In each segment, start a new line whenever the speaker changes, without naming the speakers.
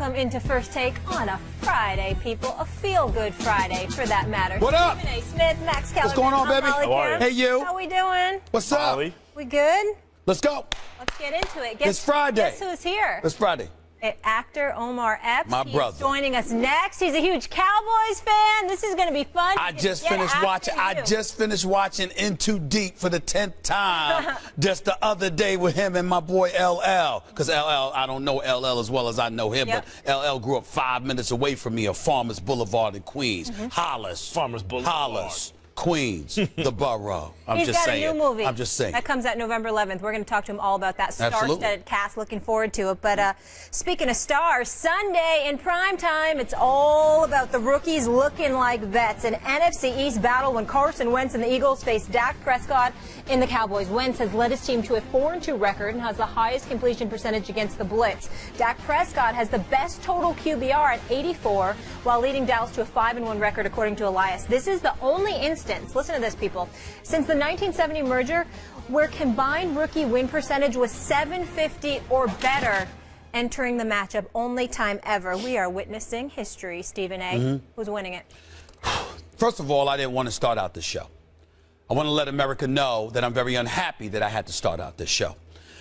Welcome into First Take on a Friday, people. A feel-good Friday, for that matter.
What up?
Stephen A. Smith, Max Kellerman.
What's going on, baby?
How
are you? Hey, you.
How we doing?
What's up?
Molly.
We good?
Let's go.
Let's get into it.
It's Friday.
Guess who's here?
It's Friday.
Actor Omar Epps.
My brother.
He's joining us next. He's a huge Cowboys fan. This is going to be fun.
I just finished watching In Too Deep for the 10th time just the other day with him and my boy LL. Because LL, I don't know LL as well as I know him,
Yep.
but LL grew up 5 minutes away from me on Farmers Boulevard in Queens. Hollis.
Farmers Boulevard.
Hollis. Queens, the borough.
He's got a new movie.
I'm just saying.
That comes out November 11th. We're going to talk to him all about that
Absolutely.
star-studded cast. Looking forward to it. But speaking of stars, Sunday in prime time, it's all about the rookies looking like vets. An NFC East battle when Carson Wentz and the Eagles face Dak Prescott in the Cowboys. Wentz has led his team to a 4-2 record and has the highest completion percentage against the blitz. Dak Prescott has the best total QBR at 84, while leading Dallas to a 5-1 record, according to Elias. This is the only instance, listen to this, people, since the 1970 merger where combined rookie win percentage was 750 or better entering the matchup. Only time ever. We are witnessing history. Stephen A. Who's winning it?
First of all, I didn't want to start out this show. I want to let America know that I'm very unhappy that I had to start out this show.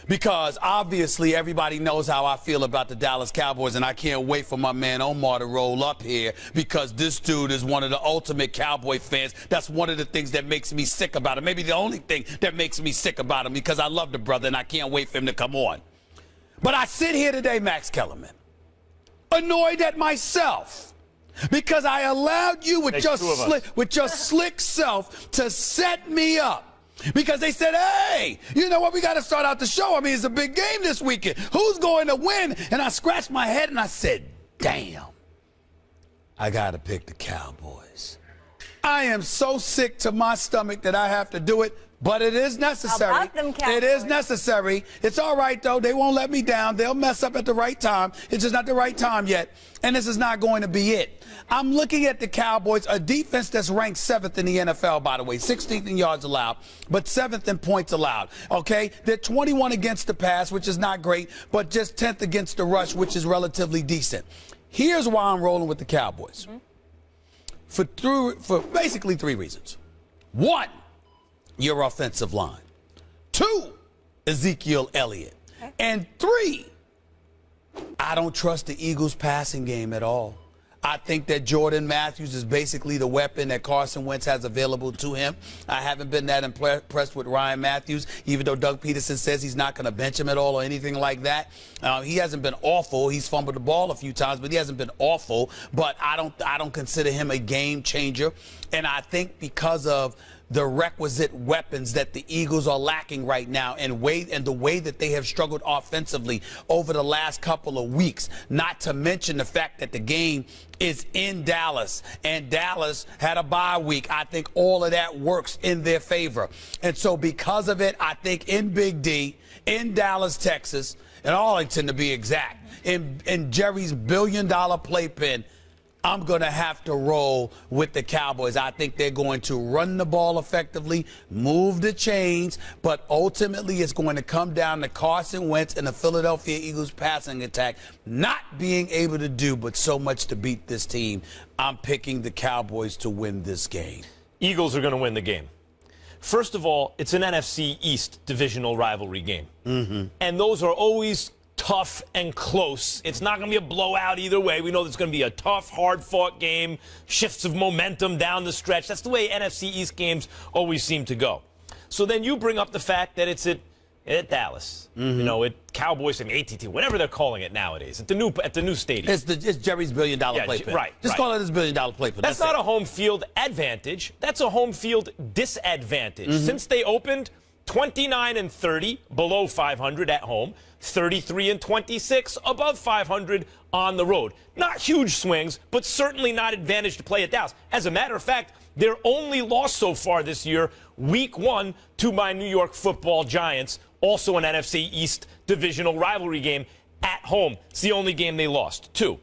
Because obviously everybody knows how I feel about the Dallas Cowboys, and I can't wait for my man Omar to roll up here because this dude is one of the ultimate Cowboy fans. That's one of the things that makes me sick about him. Maybe the only thing that makes me sick about him, because I love the brother and I can't wait for him to come on. But I sit here today, Max Kellerman, annoyed at myself because I allowed you with your slick self to set me up. Because they said, hey, you know what, we got to start out the show. I mean, it's a big game this weekend. Who's going to win? And I scratched my head and I said, damn, I got to pick the Cowboys. I am so sick to my stomach that I have to do it, but it is necessary.
How about them Cowboys?
It is necessary. It's all right, though. They won't let me down. They'll mess up at the right time. It's just not the right time yet, and this is not going to be it. I'm looking at the Cowboys, a defense that's ranked 7th in the NFL, by the way, 16th in yards allowed, but 7th in points allowed, okay? They're 21 against the pass, which is not great, but just 10th against the rush, which is relatively decent. Here's why I'm rolling with the Cowboys. For basically 3 reasons. 1, your offensive line. 2, Ezekiel Elliott. Okay. And 3, I don't trust the Eagles' passing game at all. I think that Jordan Matthews is basically the weapon that Carson Wentz has available to him. I haven't been that impressed with Ryan Matthews, even though Doug Peterson says he's not going to bench him at all or anything like that. He hasn't been awful. He's fumbled the ball a few times, but he hasn't been awful. But I don't consider him a game changer. And I think because of the requisite weapons that the Eagles are lacking right now and the way that they have struggled offensively over the last couple of weeks, not to mention the fact that the game is in Dallas and Dallas had a bye week. I think all of that works in their favor. And so because of it, I think in Big D, in Dallas, Texas, in Arlington to be exact, in Jerry's billion-dollar playpen, I'm going to have to roll with the Cowboys. I think they're going to run the ball effectively, move the chains, but ultimately it's going to come down to Carson Wentz and the Philadelphia Eagles passing attack not being able to do but so much to beat this team. I'm picking the Cowboys to win this game.
Eagles are going to win the game. First of all, it's an NFC East divisional rivalry game. And those are always tough and close. It's not going to be a blowout either way. We know there's going to be a tough, hard-fought game, shifts of momentum down the stretch. That's the way NFC East games always seem to go. So then you bring up the fact that it's at Dallas, you know, at Cowboys and AT&T, whatever they're calling it nowadays, at the new stadium.
It's Jerry's billion-dollar playpen.
Right.
Just call it his billion-dollar playpen.
That's not a home field advantage. That's a home field disadvantage. Since they opened 29-30 below 500 at home, 33-26 above 500 on the road. Not huge swings, but certainly not advantage to play at Dallas. As a matter of fact, their only loss so far this year, week 1, to my New York Football Giants, also an NFC East divisional rivalry game at home. It's the only game they lost. 2,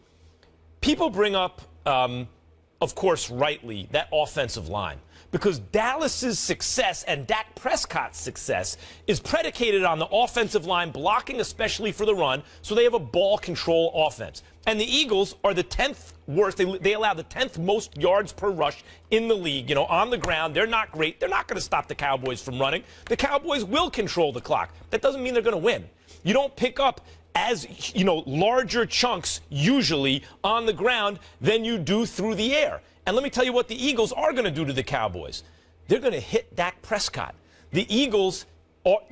people bring up, of course, rightly, that offensive line. because Dallas's success and Dak Prescott's success is predicated on the offensive line blocking, especially for the run, so they have a ball control offense. And the Eagles are the 10th worst. They allow the 10th most yards per rush in the league. You know, on the ground, they're not great. They're not going to stop the Cowboys from running. The Cowboys will control the clock. That doesn't mean they're going to win. You don't pick up as, you know, larger chunks usually on the ground than you do through the air. And let me tell you what the Eagles are going to do to the Cowboys. They're going to hit Dak Prescott. The Eagles,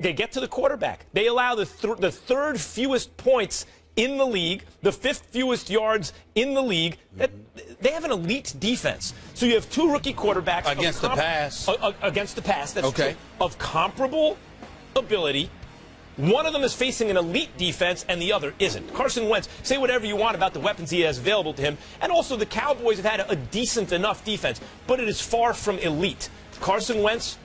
they get to the quarterback. They allow the third fewest points in the league, the 5th fewest yards in the league. They have an elite defense. So you have 2 rookie quarterbacks
against the pass.
Against the pass, that's
okay.
true, of comparable ability. One of them is facing an elite defense and the other isn't. Carson Wentz, say whatever you want about the weapons he has available to him. And also the Cowboys have had a decent enough defense, but it is far from elite. Carson Wentz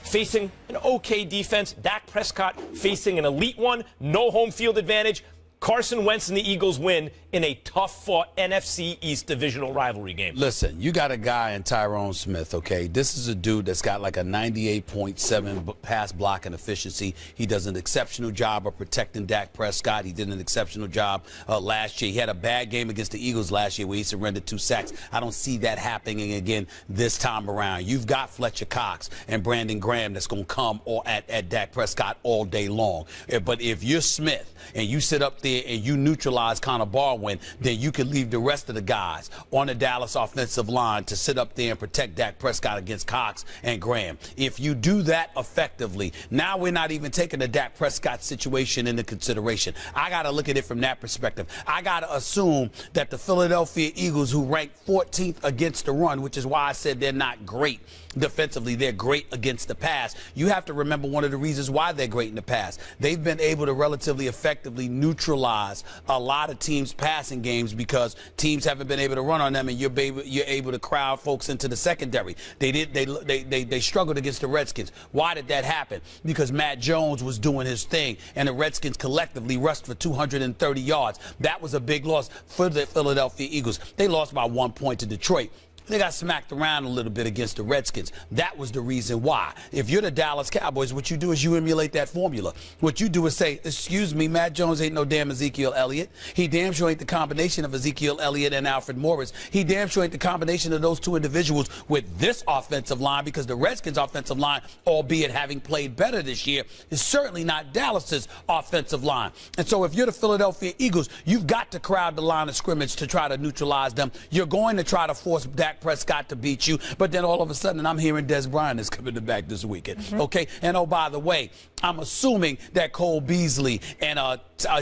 facing an okay defense. Dak Prescott facing an elite one. No home field advantage. Carson Wentz and the Eagles win in a tough-fought NFC East divisional rivalry game.
Listen, you got a guy in Tyrone Smith, okay? This is a dude that's got like a 98.7 pass blocking efficiency. He does an exceptional job of protecting Dak Prescott. He did an exceptional job last year. He had a bad game against the Eagles last year where he surrendered 2 sacks. I don't see that happening again this time around. You've got Fletcher Cox and Brandon Graham that's going to come at Dak Prescott all day long. But if you're Smith and you sit up there and you neutralize Connor Barwin, then you can leave the rest of the guys on the Dallas offensive line to sit up there and protect Dak Prescott against Cox and Graham. If you do that effectively, now we're not even taking the Dak Prescott situation into consideration. I got to look at it from that perspective. I got to assume that the Philadelphia Eagles, who rank 14th against the run, which is why I said they're not great defensively, they're great against the pass. You have to remember one of the reasons why they're great in the pass. They've been able to relatively effectively neutralize a lot of teams' passing games because teams haven't been able to run on them, and you're able to crowd folks into the secondary. They struggled against the Redskins. Why did that happen? Because Matt Jones was doing his thing, and the Redskins collectively rushed for 230 yards. That was a big loss for the Philadelphia Eagles. They lost by 1 point to Detroit. They got smacked around a little bit against the Redskins. That was the reason why. If you're the Dallas Cowboys, what you do is you emulate that formula. What you do is say, excuse me, Matt Jones ain't no damn Ezekiel Elliott. He damn sure ain't the combination of Ezekiel Elliott and Alfred Morris. He damn sure ain't the combination of those 2 individuals with this offensive line, because the Redskins' offensive line, albeit having played better this year, is certainly not Dallas's offensive line. And so if you're the Philadelphia Eagles, you've got to crowd the line of scrimmage to try to neutralize them. You're going to try to force Dak Prescott to beat you, but then all of a sudden I'm hearing Des Bryant is coming back this weekend. Okay, and oh, by the way, I'm assuming that Cole Beasley and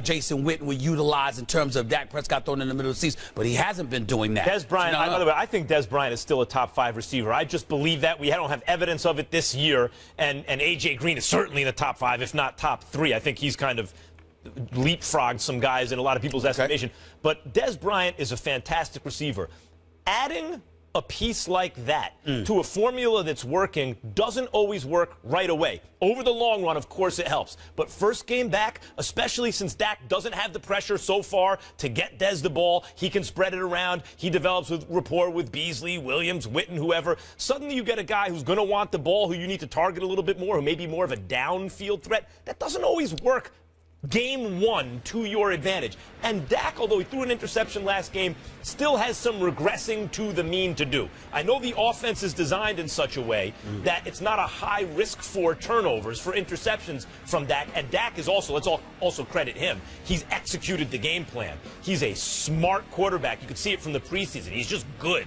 Jason Witten were utilized in terms of Dak Prescott throwing in the middle of the season, but he hasn't been doing that.
Des Bryant, by the way, I think Des Bryant is still a top 5 receiver. I just believe that. We don't have evidence of it this year, and A.J. Green is certainly in the top 5, if not top 3. I think he's kind of leapfrogged some guys in a lot of people's estimation. But Des Bryant is a fantastic receiver. Adding a piece like that to a formula that's working doesn't always work right away. Over the long run, of course, it helps. But first game back, especially since Dak doesn't have the pressure so far to get Des the ball, he can spread it around. He develops rapport with Beasley, Williams, Witten, whoever. Suddenly you get a guy who's going to want the ball, who you need to target a little bit more, who may be more of a downfield threat. That doesn't always work game 1 to your advantage. And Dak, although he threw an interception last game, still has some regressing to the mean to do. I know the offense is designed in such a way that it's not a high risk for turnovers, for interceptions from Dak. And Dak is also, let's also credit him, he's executed the game plan. He's a smart quarterback. You could see it from the preseason. He's just good.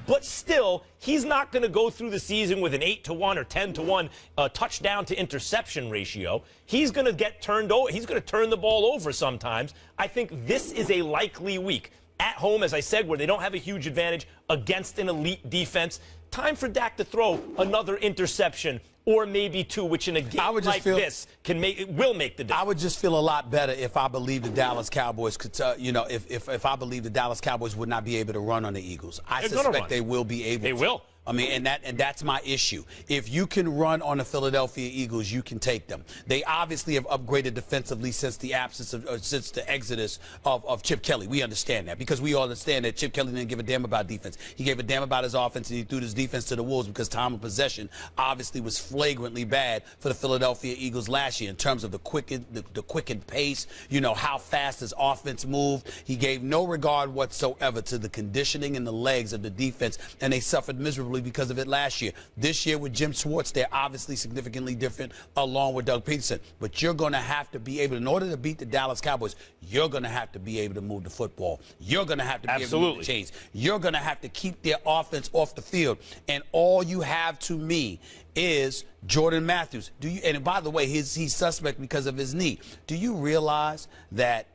But still, he's not going to go through the season with an 8-to-1 or 10-to-1 touchdown to interception ratio. He's going to get turned over. He's going to turn the ball over sometimes. I think this is a likely week. At home, as I said, where they don't have a huge advantage against an elite defense. Time for Dak to throw another interception, or maybe 2, which in a game like this will make the difference.
I would just feel a lot better if I believe the Dallas Cowboys could, if I believe the Dallas Cowboys would not be able to run on the Eagles. I suspect they will be able to.
They will.
I mean, and that's my issue. If you can run on the Philadelphia Eagles, you can take them. They obviously have upgraded defensively since the absence of, since the exodus of Chip Kelly. We understand that because we all understand that Chip Kelly didn't give a damn about defense. He gave a damn about his offense, and he threw his defense to the wolves because time of possession obviously was flagrantly bad for the Philadelphia Eagles last year in terms of the quickened pace, you know, how fast his offense moved. He gave no regard whatsoever to the conditioning and the legs of the defense, and they suffered miserably because of it last year. This year with Jim Schwartz, they're obviously significantly different along with Doug Peterson. But you're going to have to be able, in order to beat the Dallas Cowboys, you're going to have to be able to move the football. You're going to have to be able to move the chains. You're going to have to keep their offense off the field. And all you have to me is Jordan Matthews. Do you? And by the way, he's suspect because of his knee. Do you realize that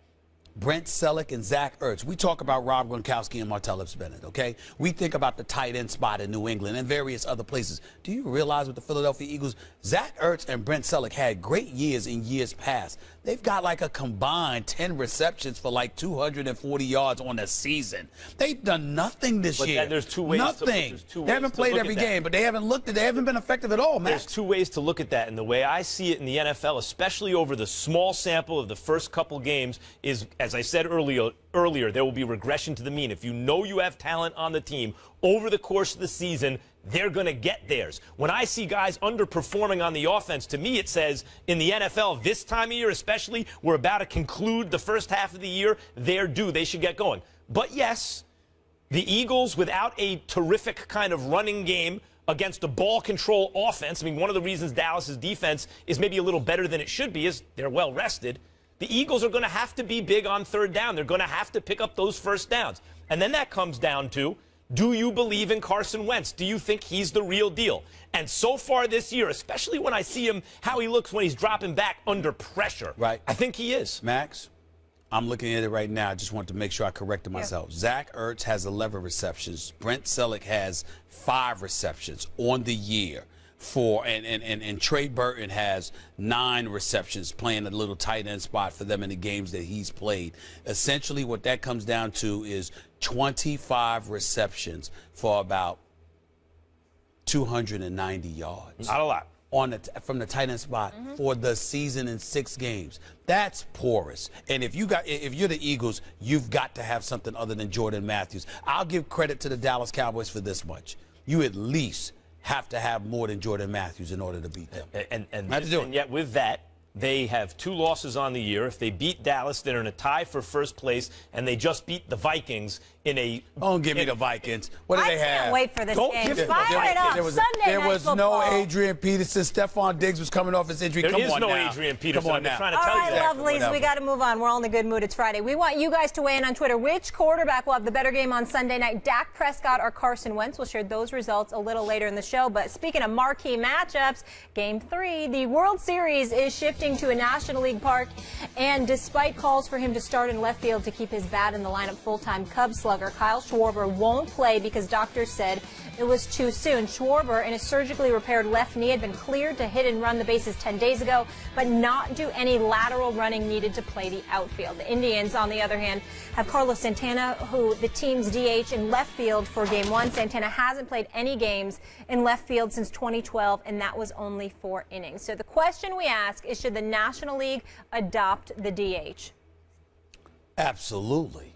Brent Selleck and Zach Ertz, we talk about Rob Gronkowski and Martellus Bennett, okay? We think about the tight end spot in New England and various other places. Do you realize with the Philadelphia Eagles, Zach Ertz and Brent Selleck had great years in years past. They've got like a combined 10 receptions for like 240 yards on the season. They've done nothing this year.
But there's two ways.
Nothing. They haven't played every game, but they haven't been effective at all, Max.
There's two ways to look at that, and the way I see it in the NFL, especially over the small sample of the first couple games, is, as I said earlier, there will be regression to the mean. If you know you have talent on the team over the course of the season, they're going to get theirs. When I see guys underperforming on the offense, to me it says in the NFL this time of year especially, we're about to conclude the first half of the year, they're due. They should get going. But yes, the Eagles, without a terrific kind of running game against a ball control offense, I mean, one of the reasons Dallas's defense is maybe a little better than it should be is they're well rested. The Eagles are going to have to be big on third down. They're going to have to pick up those first downs. And then that comes down to, do you believe in Carson Wentz? Do you think he's the real deal? And so far this year, especially when I see him, how he looks when he's dropping back under pressure,
right?
I think he is.
Max, I'm looking at it right now. I just want to make sure I corrected myself. Yeah. Zach Ertz has 11 receptions. Brent Selleck has 5 receptions on the year. And Trey Burton has 9 receptions, playing a little tight end spot for them in the games that he's played. Essentially, what that comes down to is 25 receptions for about 290 yards.
Not a lot.
From the tight end spot for the season in 6 games. That's porous. And if you're the Eagles, you've got to have something other than Jordan Matthews. I'll give credit to the Dallas Cowboys for this much. You at least have to have more than Jordan Matthews in order to beat them.
And yet with that, they have 2 losses on the year. If they beat Dallas, they're in a tie for first place, and they just beat the Vikings in a...
Don't give me the Vikings. What do they have?
I can't wait for this game.
Fire
it up.
There was no Adrian Peterson. Stephon Diggs was coming off his injury.
There is no Adrian Peterson.
Come on now.
Trying to tell you that.
Lovelies, we got to move on. We're all in a good mood. It's Friday. We want you guys to weigh in on Twitter. Which quarterback will have the better game on Sunday night? Dak Prescott or Carson Wentz? We'll share those results a little later in the show. But speaking of marquee matchups, Game 3, the World Series is shifting to a National League park, and despite calls for him to start in left field to keep his bat in the lineup full-time, Cubs slugger Kyle Schwarber won't play because doctors said it was too soon. Schwarber, in a surgically repaired left knee, had been cleared to hit and run the bases 10 days ago, but not do any lateral running needed to play the outfield. The Indians, on the other hand, have Carlos Santana, who the team's DH in left field for Game 1. Santana hasn't played any games in left field since 2012, and that was only 4 innings. So the question we ask is, should the National League adopt the DH?
Absolutely.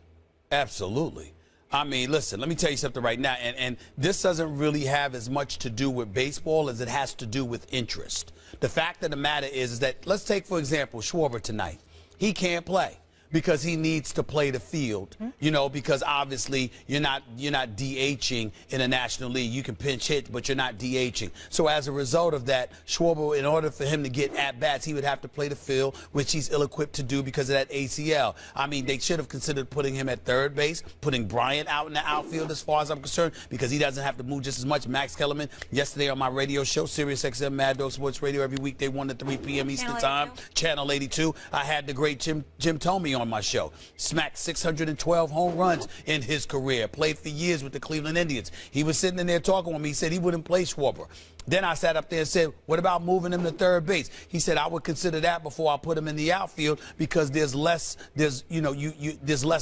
Absolutely. I mean, listen, let me tell you something right now, and this doesn't really have as much to do with baseball as it has to do with interest. The fact of the matter is that, let's take, for example, Schwarber tonight. He can't play because he needs to play the field, you know, because obviously you're not DHing in the National League. You can pinch hit, but you're not DHing. So as a result of that, Schwarber, in order for him to get at-bats, he would have to play the field, which he's ill-equipped to do because of that ACL. I mean, they should have considered putting him at third base, putting Bryant out in the outfield as far as I'm concerned, because he doesn't have to move just as much. Max Kellerman, yesterday on my radio show, Sirius XM Mad Dog Sports Radio, every weekday 1 to 3 p.m. Eastern Time, Channel 82. I had the great Jim Tomey on my show. Smacked 612 home runs in his career. Played for years with the Cleveland Indians. He was sitting in there talking with me. He said he wouldn't play Schwarber. Then I sat up there and said, what about moving him to third base? He said, I would consider that before I put him in the outfield because there's less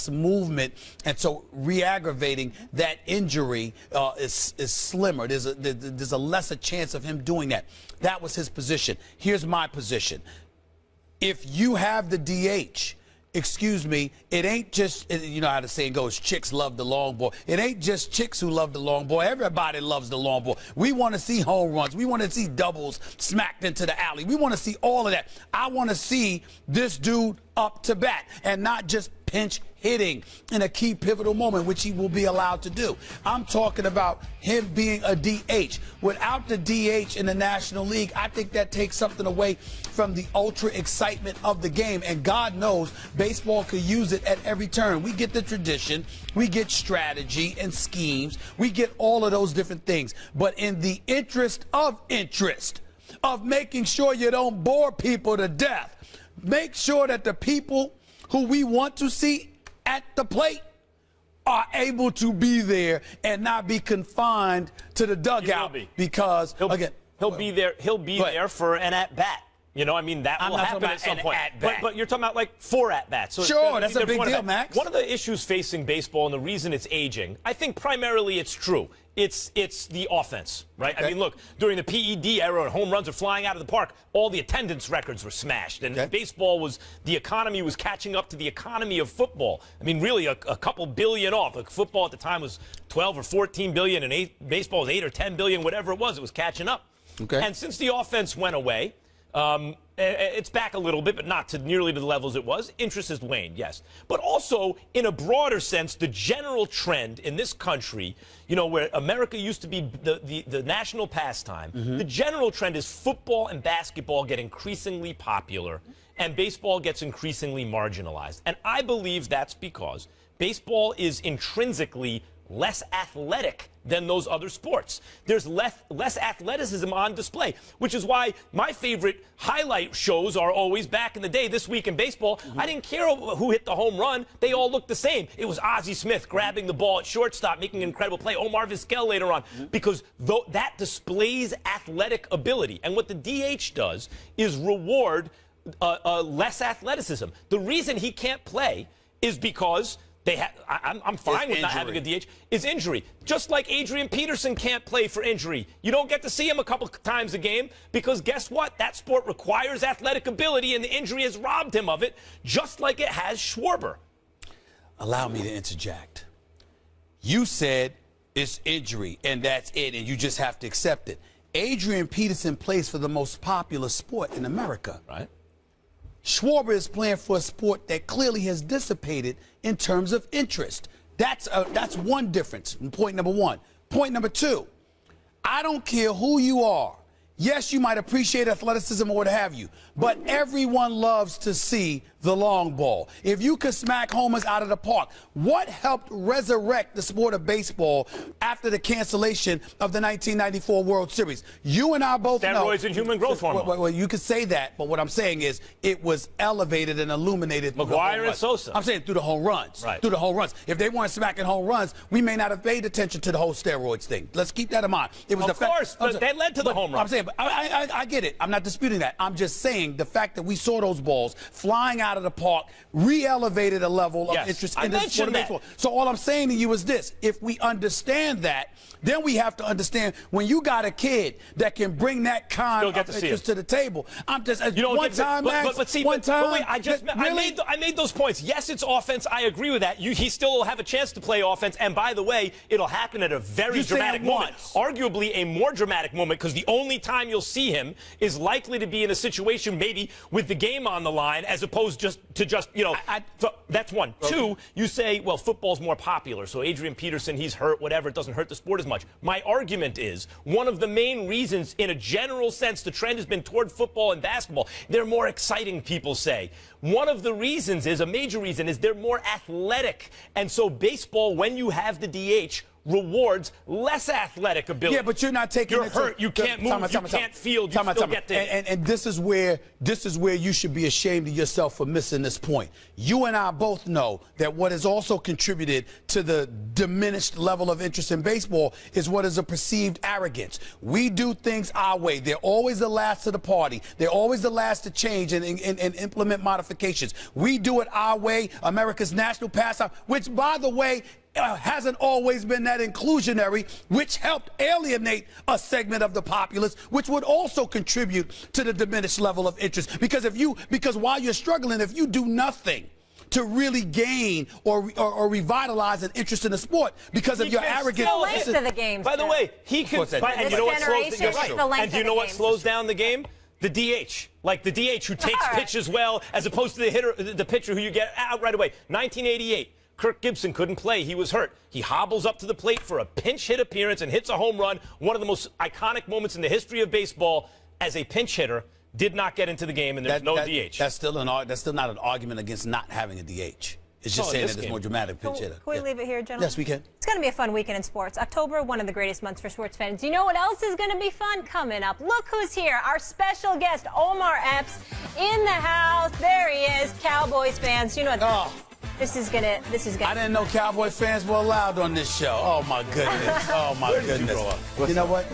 movement. And so re-aggravating that injury is slimmer. There's a lesser chance of him doing that. That was his position. Here's my position. If you have the DH, excuse me, it ain't just, you know how the saying goes, chicks love the long ball. It ain't just chicks who love the long ball. Everybody loves the long ball. We want to see home runs. We want to see doubles smacked into the alley. We want to see all of that. I want to see this dude up to bat and not just pinch hitting in a key pivotal moment, which he will be allowed to do. I'm talking about him being a DH. Without the DH in the National League, I think that takes something away from the ultra excitement of the game. And God knows baseball could use it at every turn. We get the tradition, we get strategy and schemes, we get all of those different things. But in the interest of making sure you don't bore people to death, make sure that the people who we want to see at the plate are able to be there and not be confined to the dugout because
he'll be there. He'll be there for an at bat. You know, I mean, that will happen at some point. But you're talking about like 4 at-bats. So
sure, that's a big deal, Max.
One of the issues facing baseball and the reason it's aging, I think primarily it's true. It's the offense, right? Okay. I mean, look, during the PED era, when home runs are flying out of the park, all the attendance records were smashed. And baseball the economy was catching up to the economy of football. I mean, really a couple billion off. Like football at the time was 12 or 14 billion and baseball was 8 or 10 billion, whatever it was catching up. Okay. And since the offense went away, it's back a little bit, but not to nearly to the levels it was. Interest has waned, yes. But also, in a broader sense, the general trend in this country, you know, where America used to be the national pastime, the general trend is football and basketball get increasingly popular, and baseball gets increasingly marginalized. And I believe that's because baseball is intrinsically less athletic than those other sports. There's less athleticism on display, which is why my favorite highlight shows are always back in the day, This Week in Baseball. I didn't care who hit the home run. They all looked the same. It was Ozzie Smith grabbing the ball at shortstop, making an incredible play. Omar Vizquel later on, because that displays athletic ability. And what the DH does is reward less athleticism. The reason he can't play is because I'm fine with not having a DH. Is injury. Just like Adrian Peterson can't play for injury. You don't get to see him a couple times a game because guess what? That sport requires athletic ability and the injury has robbed him of it, just like it has Schwarber.
Allow me to interject. You said it's injury and that's it and you just have to accept it. Adrian Peterson plays for the most popular sport in America. Right. Schwarber is playing for a sport that clearly has dissipated in terms of interest. That's one difference. Point number one. Point number two, I don't care who you are. Yes, you might appreciate athleticism or what have you, but everyone loves to see the long ball. If you could smack homers out of the park, what helped resurrect the sport of baseball after the cancellation of the 1994 World Series? You and I both know.
Steroids and human growth hormone.
Well, you could say that, but what I'm saying is it was elevated and illuminated.
McGuire and Sosa.
I'm saying through the home runs. Right. Through the home runs. If they weren't smacking home runs, we may not have paid attention to the whole steroids thing. Let's keep that in mind. It was
of course, but that led to the home run.
I'm saying, but I get it. I'm not disputing that. I'm just saying the fact that we saw those balls flying out of the park re-elevated a level of interest in the sport of baseball. So all I'm saying to you is this. If we understand that, then we have to understand when you got a kid that can bring that kind of interest to the table. I'm just one time, Max.
But see, one time. Wait, I made those points. Yes, it's offense. I agree with that. He still will have a chance to play offense. And by the way, it'll happen at a very dramatic moment. Arguably a more dramatic moment because the only time you'll see him is likely to be in a situation maybe with the game on the line as opposed to so that's one. Okay. Two, you say, well, football's more popular. So Adrian Peterson, he's hurt, whatever. It doesn't hurt the sport as much. My argument is one of the main reasons in a general sense the trend has been toward football and basketball. They're more exciting, people say. One of the reasons is, a major reason is they're more athletic. And so baseball, when you have the DH, rewards less athletic ability.
Yeah, but you're not taking.
You're hurt. You can't move. You can't field. You still get there.
And this is where you should be ashamed of yourself for missing this point. You and I both know that what has also contributed to the diminished level of interest in baseball is what is a perceived arrogance. We do things our way. They're always the last to the party. They're always the last to change and implement modifications. We do it our way, America's national pastime, which, by the way, hasn't always been that inclusionary, which helped alienate a segment of the populace, which would also contribute to the diminished level of interest. Because while you're struggling, if you do nothing to really gain or revitalize an interest in the sport because of your arrogance.
The length of the game.
By the way, he can. And you know what slows And do you know what slows down the game? The DH, like the DH who takes pitches well, as opposed to the pitcher who you get out right away. 1988. Kirk Gibson couldn't play. He was hurt. He hobbles up to the plate for a pinch hit appearance and hits a home run. One of the most iconic moments in the history of baseball as a pinch hitter. Did not get into the game, and there's no DH.
That's still not an argument against not having a DH. It's just saying that it's more dramatic pinch hitter.
Can we leave it here, gentlemen?
Yes, we can.
It's going to be a fun weekend in sports. October, one of the greatest months for sports fans. You know what else is going to be fun coming up? Look who's here. Our special guest, Omar Epps, in the house. There he is. Cowboys fans. You know what?
Oh.
This is gonna.
I didn't know Cowboy fans were allowed on this show. Oh my goodness. Oh my goodness. You know what?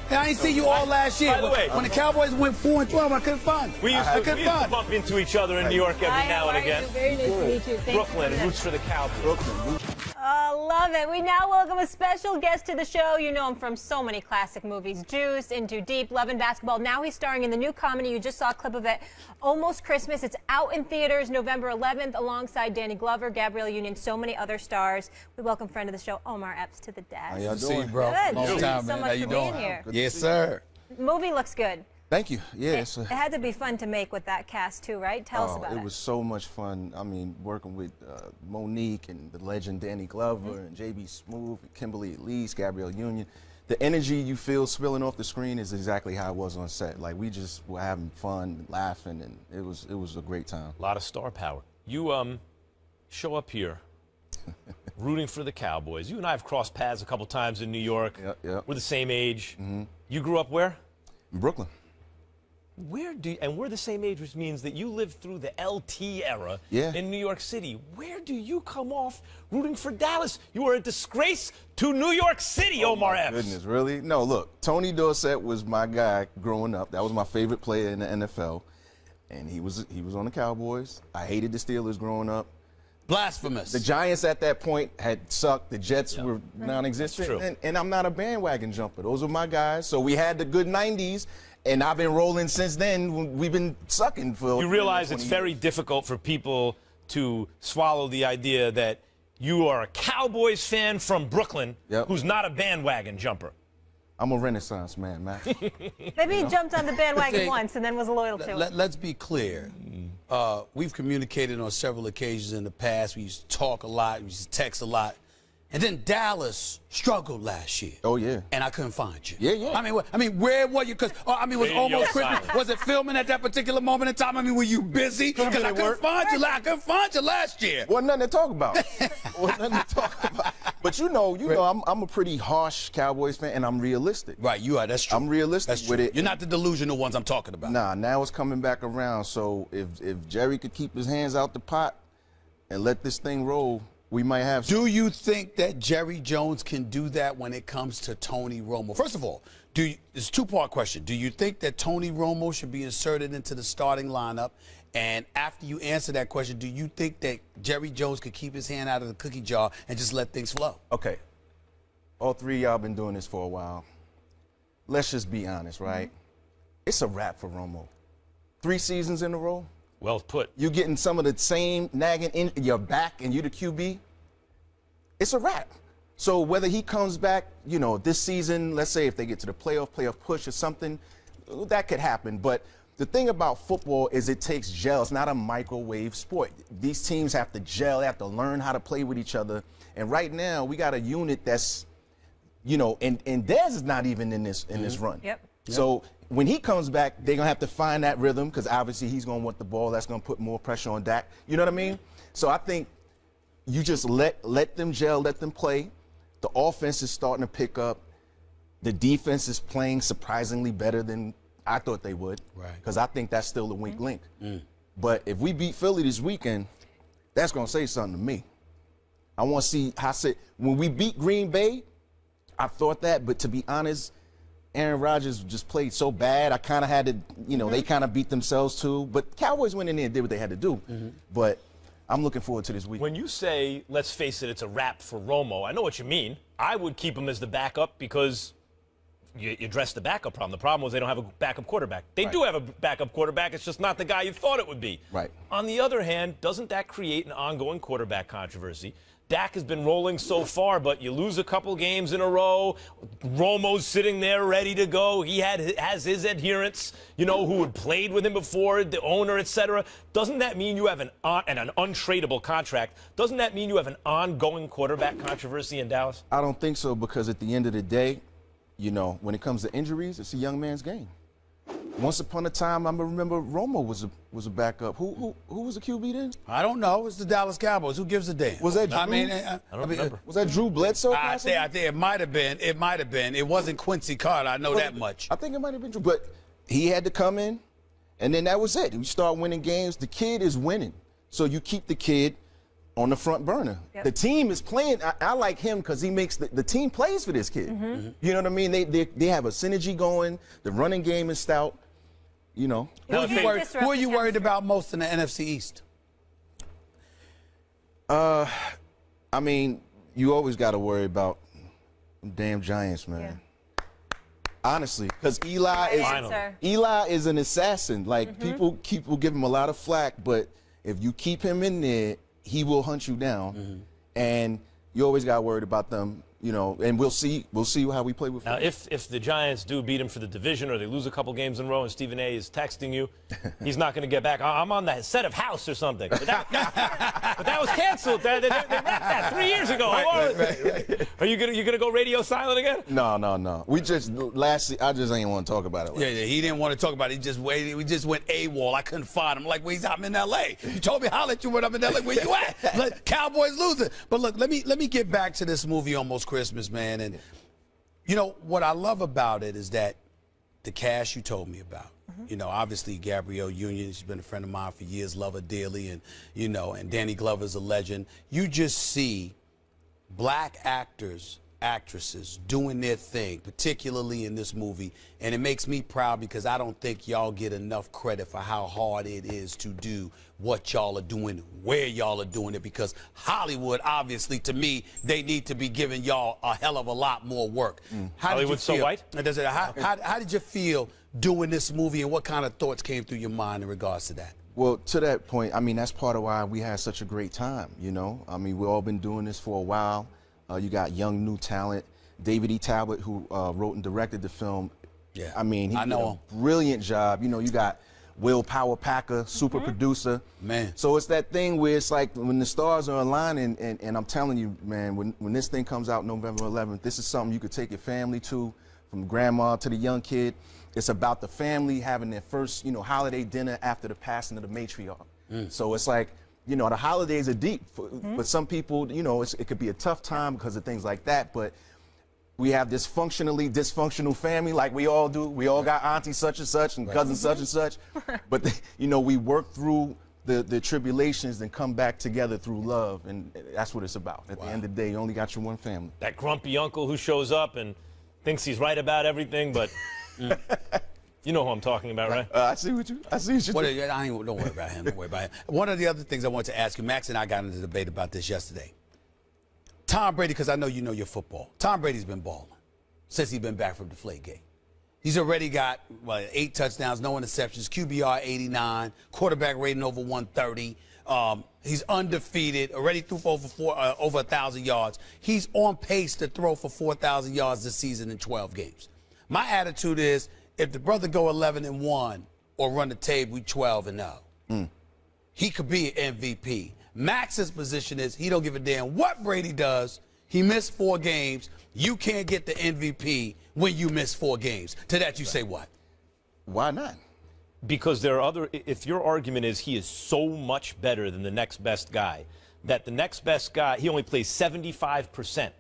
Hey, I ain't see you all last year.
By the way,
when the Cowboys went 4-12, I couldn't find.
We used to bump into each other in New York every now and again.
Very nice to meet you.
Brooklyn roots for the Cowboys.
Love it. We now welcome a special guest to the show. You know him from so many classic movies. Juice, In Too Deep, Love and Basketball. Now he's starring in the new comedy. You just saw a clip of it. Almost Christmas. It's out in theaters November 11th alongside Danny Glover, Gabrielle Union, so many other stars. We welcome friend of the show, Omar Epps, to the desk.
How y'all doing?
See you, bro.
Good.
Long
Thank
time,
you so
man.
much
How you
for
doing?
being here.
Yes, sir.
Movie looks good.
Thank you. Yeah,
It had to be fun to make with that cast too, right? Tell us about it.
It was so much fun. I mean, working with Monique and the legend Danny Glover and JB Smoove, and Kimberly Elise, Gabrielle Union. The energy you feel spilling off the screen is exactly how it was on set. Like, we just were having fun, laughing, and it was a great time.
A lot of star power. You show up here rooting for the Cowboys. You and I have crossed paths a couple times in New York.
Yep.
We're the same age. You grew up where?
In Brooklyn.
And we're the same age, which means that you lived through the LT era in New York City. Where do you come off rooting for Dallas? You are a disgrace to New York City, Omar Epps.
Goodness, really? No, look, Tony Dorsett was my guy growing up. That was my favorite player in the NFL, and he was on the Cowboys. I hated the Steelers growing up.
Blasphemous.
The Giants at that point had sucked. The Jets were non-existent. And I'm not a bandwagon jumper. Those were my guys. So we had the good 90s, and I've been rolling since then. We've been sucking for.
You realize it's very difficult for people to swallow the idea that you are a Cowboys fan from Brooklyn who's not a bandwagon jumper.
I'm a Renaissance man.
Maybe he jumped on the bandwagon once and then was loyal to it.
Let's be clear. We've communicated on several occasions in the past. We used to talk a lot. We used to text a lot. And then Dallas struggled last year.
Oh, yeah.
And I couldn't find you.
Yeah.
I mean, where were you? Because, was almost Christmas. Was it filming at that particular moment in time? I mean, were you busy? Because I couldn't find you. I couldn't find you last year.
Wasn't nothing to talk about. But you know, I'm a pretty harsh Cowboys fan, and I'm realistic.
Right, you are. That's true.
I'm realistic with it.
You're not the delusional ones I'm talking about.
Nah, now it's coming back around. So if Jerry could keep his hands out the pot and let this thing roll, we might have.
Do you think that Jerry Jones can do that when it comes to Tony Romo? First of all, it's a two-part question. Do you think that Tony Romo should be inserted into the starting lineup? And after you answer that question, do you think that Jerry Jones could keep his hand out of the cookie jar and just let things flow?
Okay. All three of y'all been doing this for a while. Let's just be honest, right? It's a wrap for Romo. 3 seasons in a row.
Well put.
You getting some of the same nagging in your back and you the QB. It's a wrap. So whether he comes back, this season, let's say if they get to the playoff push or something, that could happen. But the thing about football is it takes gel. It's not a microwave sport. These teams have to gel. They have to learn how to play with each other. And right now we got a unit that's, and Dez is not even in this run.
Yep.
So when he comes back, they're going to have to find that rhythm because obviously he's going to want the ball. That's going to put more pressure on Dak. You know what I mean? So I think you just let them gel, let them play. The offense is starting to pick up. The defense is playing surprisingly better than I thought they would.
Right.
Because I think that's still a weak link. But if we beat Philly this weekend, that's going to say something to me. I want to see how when we beat Green Bay, I thought that, but to be honest, Aaron Rodgers just played so bad. I kind of had to, they kind of beat themselves too. But Cowboys went in there and did what they had to do. But I'm looking forward to this week.
When you say, let's face it, it's a wrap for Romo, I know what you mean. I would keep him as the backup because you address the backup problem. The problem was they don't have a backup quarterback. They do have a backup quarterback. It's just not the guy you thought it would be.
Right.
On the other hand, doesn't that create an ongoing quarterback controversy? Dak has been rolling so far, but you lose a couple games in a row. Romo's sitting there ready to go. He has his adherents, who had played with him before, the owner, etc. Doesn't that mean you have an untradeable contract? Doesn't that mean you have an ongoing quarterback controversy in Dallas?
I don't think so, because at the end of the day, when it comes to injuries, it's a young man's game. Once upon a time, I remember Romo was a backup. Who was the QB then?
I don't know. It's the Dallas Cowboys. Who gives a damn?
Was that Drew?
I don't remember.
Was that Drew Bledsoe?
I think it might have been. It might have been. It wasn't Quincy Carter. I know that much.
I think it might have been Drew. But he had to come in, and then that was it. We start winning games. The kid is winning. So you keep the kid on the front burner.
Yep.
The team is playing. I like him because he makes the team plays for this kid. You know what I mean? They have a synergy going. The running game is stout.
Who are you worried about most in the NFC East?
I mean, you always got to worry about them damn Giants, man.
Yeah.
Honestly, because Eli is an assassin. Like people give him a lot of flack, but if you keep him in there, he will hunt you down. And you always got worried about them. And we'll see how we play with them.
Now, if the Giants do beat him for the division or they lose a couple games in a row and Stephen A. is texting you, he's not going to get back. I'm on the set of House or something. But that was canceled. They wrapped that 3 years ago.
Right.
Are you gonna go radio silent again?
No. We just I just ain't want to talk about it.
Yeah, he didn't want to talk about it. He just waited. We just went AWOL. I couldn't find him. Like, I'm in L.A. You told me holler at you when I'm in L.A. Where you at? Like, Cowboys losing. But look, let me get back to this movie Almost Christmas, man. And what I love about it is that the cast you told me about. Obviously Gabrielle Union, she's been a friend of mine for years, love her dearly, and and Danny Glover's a legend. You just see black actresses doing their thing, particularly in this movie, and it makes me proud because I don't think y'all get enough credit for how hard it is to do what y'all are doing, where y'all are doing it, because Hollywood, obviously, to me, they need to be giving y'all a hell of a lot more work.
Hollywood's so white?
How did you feel doing this movie, and what kind of thoughts came through your mind in regards to that?
Well, to that point, I mean, that's part of why we had such a great time, I mean, we've all been doing this for a while. You got young, new talent. David E. Talbot, who wrote and directed the film.
Yeah,
I mean, he did a brilliant job. You got Will Power Packer, super producer.
Man.
So it's that thing where it's like when the stars are aligning, and I'm telling you, man, when this thing comes out November 11th, this is something you could take your family to, from grandma to the young kid. It's about the family having their first, holiday dinner after the passing of the matriarch. So it's like, the holidays are deep. For some people, it could be a tough time because of things like that, but we have this functionally dysfunctional family like we all do. We all got auntie such and such and cousin such and such. But, we work through the tribulations and come back together through love, and that's what it's about. At the end of the day, you only got your one family.
That grumpy uncle who shows up and thinks he's right about everything, but you know who I'm talking about, right?
I see what you
Don't worry about him. Don't worry about him. One of the other things I want to ask you, Max and I got into a debate about this yesterday. Tom Brady, because I know you know your football. Tom Brady's been balling since he's been back from Deflategate. He's already got 8 touchdowns, no interceptions, QBR 89, quarterback rating over 130. He's undefeated, already threw for over 1,000 yards. He's on pace to throw for 4,000 yards this season in 12 games. My attitude is, if the brother go 11-1 or run the table 12-0, he could be an MVP. Max's position is he don't give a damn what Brady does. He missed 4 games. You can't get the MVP when you miss 4 games. To that you say what?
Why not?
Because there are other, if your argument is he is so much better than the next best guy, that the next best guy, he only plays 75%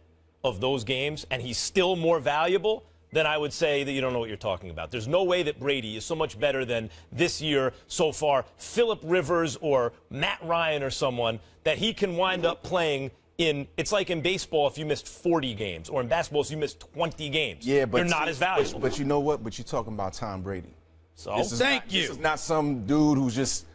of those games and he's still more valuable, then I would say that you don't know what you're talking about. There's no way that Brady is so much better than this year so far, Phillip Rivers or Matt Ryan or someone, that he can wind up playing in. It's like in baseball if you missed 40 games, or in basketball if you missed 20 games.
Yeah, but
you're not as valuable.
But you know what? But you're talking about Tom Brady.
So
This
you.
is not some dude who's just,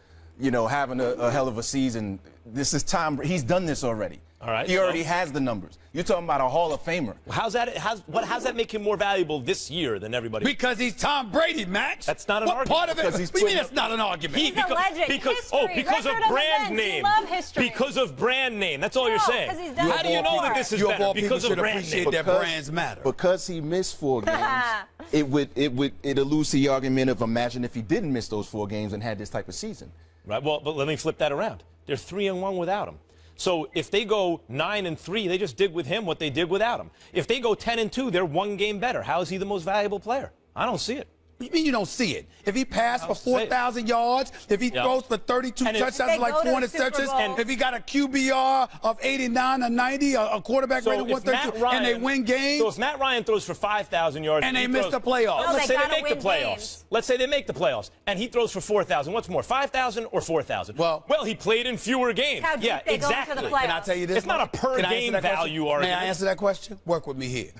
having a hell of a season. This is Tom. He's done this already.
All right,
He
so-
already has the numbers. You're talking about a Hall of Famer.
how's that make him more valuable this year than everybody?
Because he's Tom Brady, Max.
That's not an
what
argument.
part of it?
Because he's
What do you mean
putting
that's not an argument?
He's a legend.
Because
History,
of
record of
brand
events.
name.
We love history.
Because of brand name. That's all you're
No,
saying.
'cause he's done
How do you know that
before.
this is
You of all
better?
people
Because of
should
brand
appreciate
name.
that brands matter.
Because he missed 4 games, it alludes to the argument of imagine if he didn't miss those 4 games and had this type of season.
Right. Well, but let me flip that around. They're 3-1 without him. So if they go 9-3, they just did with him what they did without him. If they go 10-2, they're 1 game better. How is he the most valuable player? I don't see it.
You mean you don't see it? If he passed for
say it.
4,000 yards, if he
Yeah.
throws for 32
And if-
touchdowns,
They
like
go to the
400
Super
touches,
Bowl.
and if he got a QBR of 89 or 90, a quarterback rate of
if Matt
132, and they win games,
So if Matt Ryan throws for 5,000 yards
And they
he
miss
throws-
the playoffs.
Oh,
No,
let's
they
say they
gotta
make the
win
playoffs.
games.
Let's say they make the playoffs, and he throws for 4,000. What's more, 5,000 or 4,000?
Well,
he played in fewer games.
How deep
yeah,
they go into
exactly.
the playoffs.
can I tell you this?
It's not a per
Can I answer
game
that question?
value
May
argument.
I answer that question? Work with me here.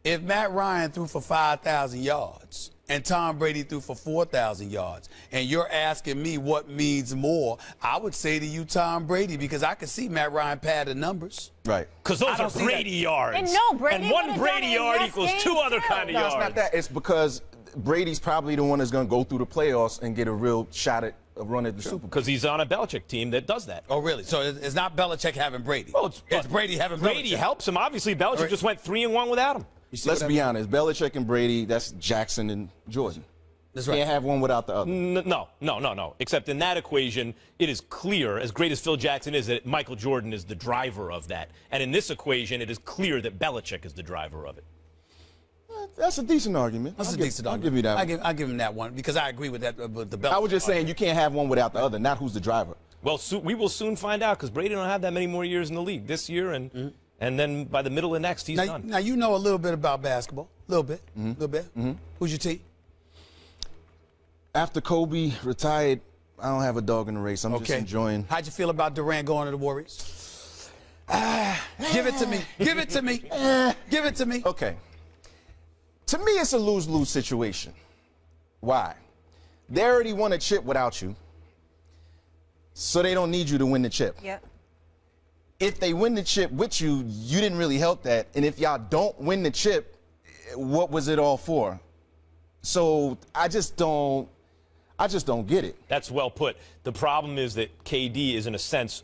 If Matt Ryan threw for 5,000 yards and Tom Brady threw for 4,000 yards, and you're asking me what means more, I would say to you Tom Brady, because I can see Matt Ryan pad the numbers.
Right.
Because
I
those
don't
are
see
Brady
that.
yards.
And no, Brady
and one
would've
Brady
done it in
yard
less
equals
games,
2 other
too.
kind of
No,
yards.
it's not that. It's because Brady's probably the one that's going to go through the playoffs and get a real shot at a run at the Super Bowl.
Because he's on a Belichick team that does that.
Oh, really? So it's not Belichick having Brady.
Well,
it's Brady having
Brady
Belichick.
helps him. Obviously, Belichick just went 3-1 without him.
You see
Let's
what I
be
mean?
honest. Belichick and Brady, that's Jackson and Jordan.
That's right.
Can't have one without the other.
No. Except in that equation, it is clear, as great as Phil Jackson is, that Michael Jordan is the driver of that. And in this equation, it is clear that Belichick is the driver of it.
That's a decent argument.
That's
I'll
a
give-
decent
I'll
argument.
give you that one.
I'll give him that one because I agree with that. With the Belichick.
I was just saying you can't have one without the other, not who's the driver.
Well, we will soon find out because Brady don't have that many more years in the league this year, and then by the middle of next, he's done.
Now you know a little bit about basketball, a little bit, Who's your team?
After Kobe retired, I don't have a dog in the race. I'm just enjoying.
How'd you feel about Durant going to the Warriors? Give it to me. Give it to me. Give it to me.
Okay. To me, it's a lose-lose situation. Why? They already won a chip without you, so they don't need you to win the chip.
Yep.
If they win the chip with you, you didn't really help that. And if y'all don't win the chip, what was it all for? So I just don't get it.
That's well put. The problem is that KD is, in a sense,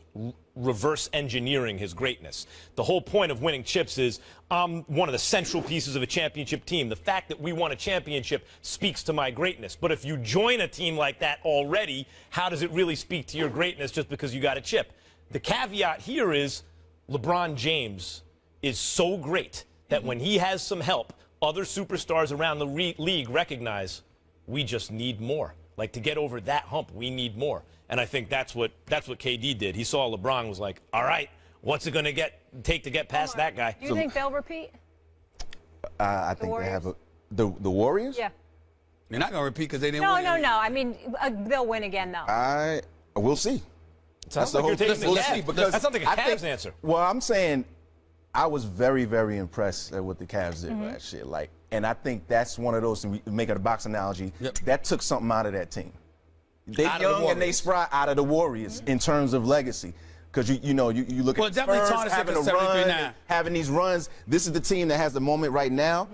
reverse engineering his greatness. The whole point of winning chips is I'm one of the central pieces of a championship team. The fact that we won a championship speaks to my greatness. But if you join a team like that already, how does it really speak to your greatness just because you got a chip? The caveat here is LeBron James is so great that when he has some help, other superstars around the league recognize we just need more. Like, to get over that hump, we need more. And I think that's what KD did. He saw LeBron and was like, all right, what's it going to take to get past that guy?
Do you think they'll repeat?
I think they have the Warriors.
Yeah.
They're not going to repeat because they didn't
No.
win.
I mean, they'll win again, though.
We'll see.
Sounds
That's the
like
whole
you're taking
thing.
the
We'll
Cavs.
see, because
That's not like a
I
Cavs
think-
answer.
Well, I'm saying I was very, very impressed at what the Cavs did last year. Like, and I think that's one of those, we make it a box analogy, that took something out of that team. They
Out of the
young and they
Warriors.
spry out of the Warriors in terms of legacy. Because you look
Well,
at
definitely
Spurs
tarnish it
having
for
a
73
run,
now.
and having these runs. This is the team that has the moment right now.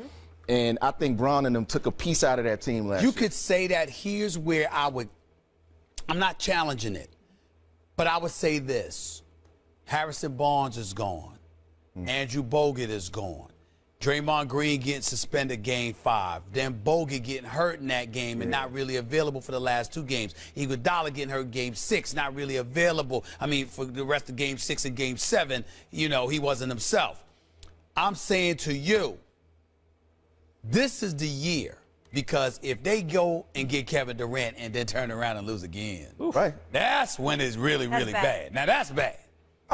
And I think Braun and them took a piece out of that team last
You
year.
could say that. Here's where I'm not challenging it, but I would say this. Harrison Barnes is gone. Andrew Bogut is gone. Draymond Green getting suspended game 5. Then Bogut getting hurt in that game and not really available for the last 2 games. Iguodala getting hurt game 6, not really available. I mean, for the rest of game 6 and game 7, he wasn't himself. I'm saying to you, this is the year, because if they go and get Kevin Durant and then turn around and lose again,
Right.
that's when it's really, really
bad.
bad. Now, that's bad.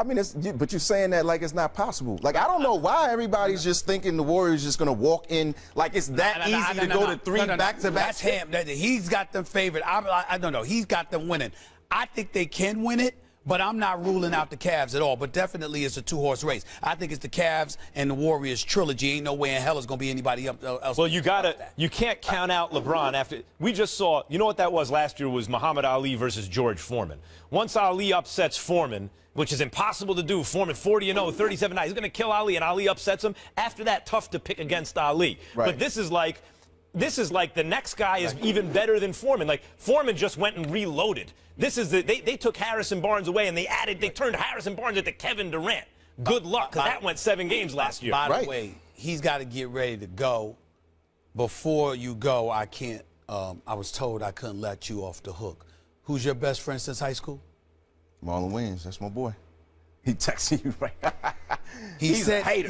I mean, but you're saying that like it's not possible. Like, I don't know why everybody's just thinking the Warriors just going to walk in like it's that easy to go to three back-to-back.
That's him. He's got them favored. I don't know. He's got them winning. I think they can win it, but I'm not ruling out the Cavs at all. But definitely it's a two-horse race. I think it's the Cavs and the Warriors trilogy. Ain't no way in hell it's going to be anybody else.
Well, you can't count out LeBron after. We just saw, you know what that was last year was Muhammad Ali versus George Foreman. Once Ali upsets Foreman, which is impossible to do, Foreman 40-0, 37-9, he's going to kill Ali, and Ali upsets him. After that, tough to pick against Ali.
Right.
But this is like the next guy is even better than Foreman. Like, Foreman just went and reloaded. This is they took Harrison Barnes away, and they turned Harrison Barnes into Kevin Durant. Good luck, because that went 7 games last year.
By the way, he's got to get ready to go. Before you go, I can't, I was told I couldn't let you off the hook. Who's your best friend since high school?
Marlon Williams, that's my boy. He texting you right now.
He's a hater.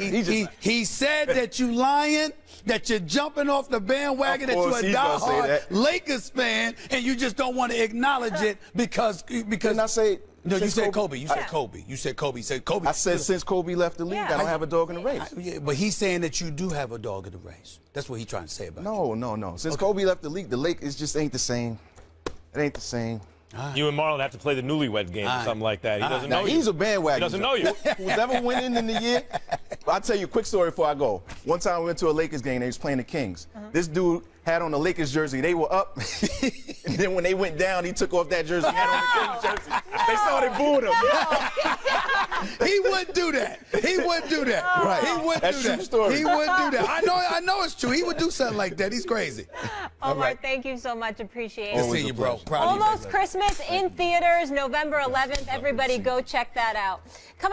He said that you lying, that you're jumping off the bandwagon, that you're a diehard Lakers fan, and you just don't want to acknowledge it because.
Didn't I say?
No, you said Kobe. You said Kobe. You said Kobe. You said Kobe.
I said since Kobe left the league, I don't have a dog in the race.
Yeah, but he's saying that you do have a dog in the race. That's what he's trying to say about you.
No. Since Kobe left the league, the Lakers just ain't the same. It ain't the same.
You and Marlon have to play the newlywed game or something like that. He doesn't know you.
He's a bandwagon.
He doesn't know you.
Who's ever winning in the year? I'll tell you a quick story before I go. One time we went to a Lakers game. They was playing the Kings. This dude had on a Lakers jersey. They were up. And then when they went down, he took off that jersey and had on the Kings jersey. They started booing him.
He wouldn't do that. He wouldn't do that.
Right.
He wouldn't
That's
do that.
true story.
He wouldn't do that. I know it's true. He would do something like that. He's crazy.
Omar, thank you so much. Appreciate it.
Good seeing you, bro. Proud of you.
Almost Christmas in theaters, November 11th. Everybody go check that out.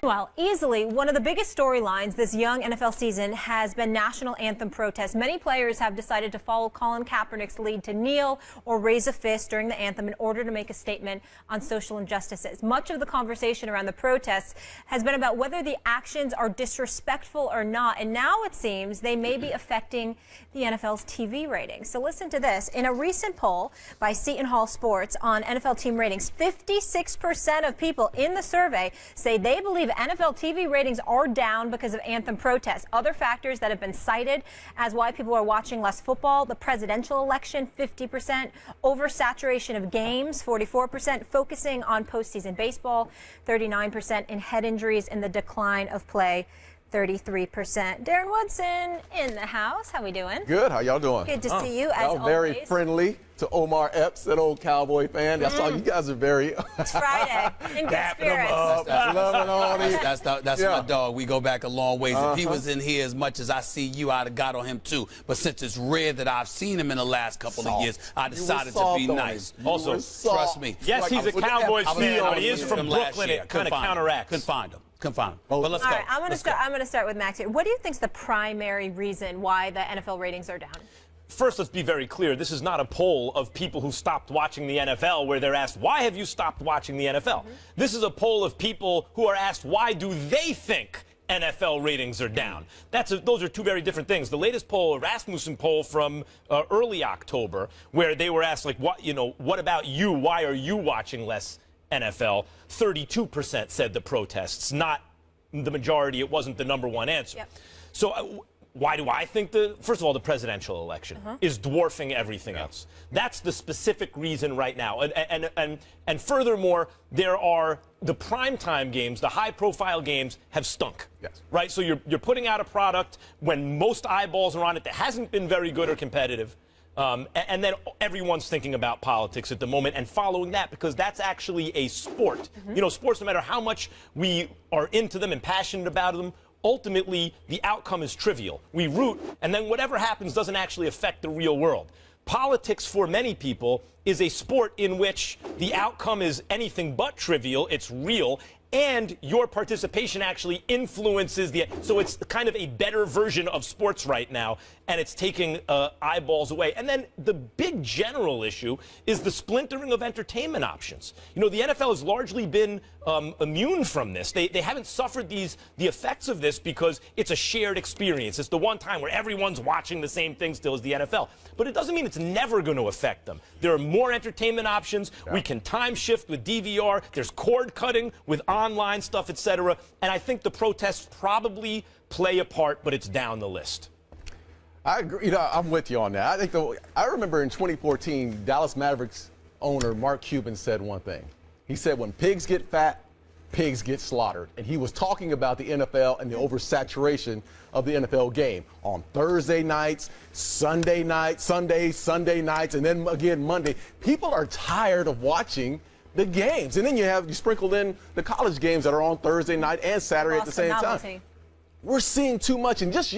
Well, easily one of the biggest storylines this young NFL season has been national anthem protests. Many players have decided to follow Colin Kaepernick's lead to kneel or raise a fist during the anthem in order to make a statement on social injustices. Much of the conversation around the protests has been about whether the actions are disrespectful or not, and now it seems they may be affecting the NFL's TV ratings. So listen to this. In a recent poll by Seton Hall Sports on NFL team ratings, 56% of people in the survey say they believe NFL TV ratings are down because of anthem protests. Other factors that have been cited as why people are watching less football: the presidential election, 50%, oversaturation of games, 44%, focusing on postseason baseball, 39%, and head injuries and the decline of play, 33%. Darren Woodson in the house. How we doing?
Good. How y'all doing?
Good to see you, as always.
Very friendly to Omar Epps, that old Cowboy fan. That's all you guys are very.
It's Friday. In good spirits.
That's my dog. We go back a long ways. If he was in here as much as I see you, I'd have got on him too. But since it's rare that I've seen him in the last couple of years, I decided to be nice.
Also,
trust me.
Yes, he's a Cowboys fan, but he is from Brooklyn. It kind of counteracts.
Couldn't find him. But let's go.
All right, I'm going to start with Max here. What do you think is the primary reason why the NFL ratings are down?
First, let's be very clear. This is not a poll of people who stopped watching the NFL where they're asked, why have you stopped watching the NFL? This is a poll of people who are asked, why do they think NFL ratings are down? Those are two very different things. The latest poll, a Rasmussen poll from early October, where they were asked, like, what about you? Why are you watching less NFL? 32% said the protests, not the majority. It wasn't the number one answer.
Yep.
So why do I think first of all, the presidential election is dwarfing everything else? That's the specific reason right now. And furthermore, there are the primetime games, the high-profile games have stunk.
Yes.
Right? So you're putting out a product when most eyeballs are on it that hasn't been very good or competitive. And then everyone's thinking about politics at the moment and following that, because that's actually a sport. You know, sports, no matter how much we are into them and passionate about them, ultimately the outcome is trivial. We root, and then whatever happens doesn't actually affect the real world. Politics, for many people, is a sport in which the outcome is anything but trivial. It's real. And your participation actually influences so it's kind of a better version of sports right now, and it's taking eyeballs away. And then the big general issue is the splintering of entertainment options. You know, the NFL has largely been immune from this. They haven't suffered the effects of this because it's a shared experience. It's the one time where everyone's watching the same thing still as the NFL. But it doesn't mean it's never going to affect them. There are more entertainment options. Yeah. We can time shift with DVR. There's cord cutting with online stuff, etc. And I think the protests probably play a part, but it's down the list.
I agree. You know, I'm with you on that. I remember in 2014, Dallas Mavericks owner Mark Cuban said one thing. He said, when pigs get fat, pigs get slaughtered. And he was talking about the NFL and the oversaturation of the NFL game on Thursday nights, Sunday nights, Sunday nights, and then again Monday. People are tired of watching the games. And then you sprinkle in the college games that are on Thursday night and Saturday at the same time. We're seeing too much. And just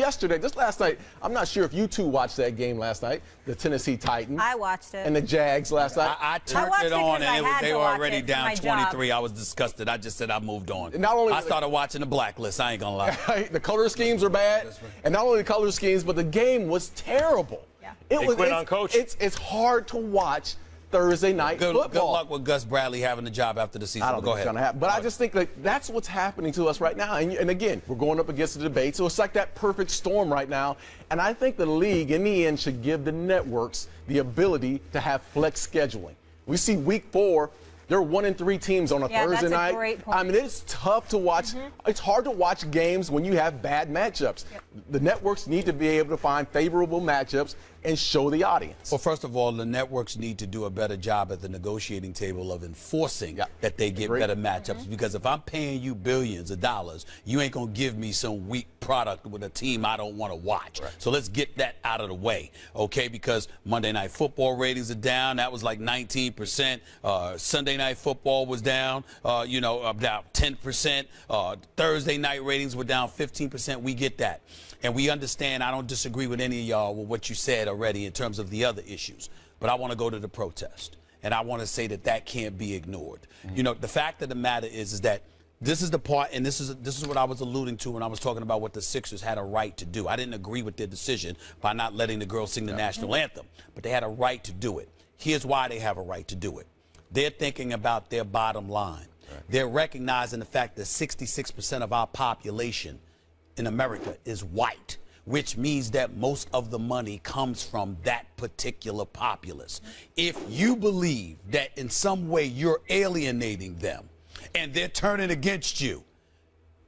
last night, I'm not sure if you two watched that game last night, the Tennessee Titans.
I watched it.
And the Jags last night.
I turned it on, and they were already down 23. I was disgusted. I just said I moved on. I started watching the Blacklist. I ain't going to lie.
The color schemes are bad. And not only the color schemes, but the game was terrible.
Yeah.
They quit on coach.
It's hard to watch Thursday night football.
Good luck with Gus Bradley having a job after the season.
I don't think it's going to happen. But I just think that's what's happening to us right now. And again, we're going up against the debate. So it's like that perfect storm right now. And I think the league, in the end, should give the networks the ability to have flex scheduling. We see week 4. There are 1 and 3 teams on a Thursday night.
That's a great point.
I mean, it's tough to watch. It's hard to watch games when you have bad matchups.
Yep.
The networks need to be able to find favorable matchups and show the audience.
Well, first of all, the networks need to do a better job at the negotiating table of enforcing that they get better matchups. Because if I'm paying you billions of dollars, you ain't going to give me some weak product with a team I don't want to watch. Right. So let's get that out of the way, okay? Because Monday Night Football ratings are down. That was like 19%. Sunday Night Football was down, about 10%. Thursday night ratings were down 15%. We get that. And we understand. I don't disagree with any of y'all with what you said already in terms of the other issues. But I want to go to the protest. And I want to say that can't be ignored. You know, the fact of the matter is that this is the part, and this is what I was alluding to when I was talking about what the Sixers had a right to do. I didn't agree with their decision by not letting the girls sing the national anthem, but they had a right to do it. Here's why they have a right to do it. They're thinking about their bottom line. Right. They're recognizing the fact that 66% of our population in America is white, which means that most of the money comes from that particular populace. If you believe that in some way you're alienating them and they're turning against you,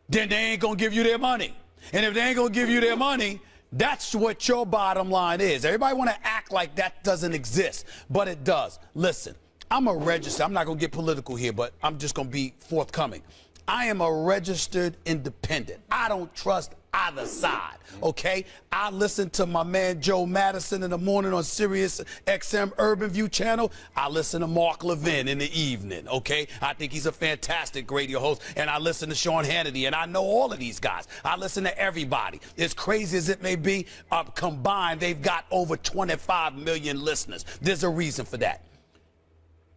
then they ain't gonna give you their money. And if they ain't gonna give you their money, that's what your bottom line is. Everybody wanna act like that doesn't exist, but it does. Listen, I'm not gonna get political here, but I'm just gonna be forthcoming. I am a registered independent. I don't trust either side, okay? I listen to my man Joe Madison in the morning on Sirius XM Urban View channel. I listen to Mark Levin in the evening, okay? I think he's a fantastic radio host. And I listen to Sean Hannity, and I know all of these guys. I listen to everybody. As crazy as it may be, combined, they've got over 25 million listeners. There's a reason for that.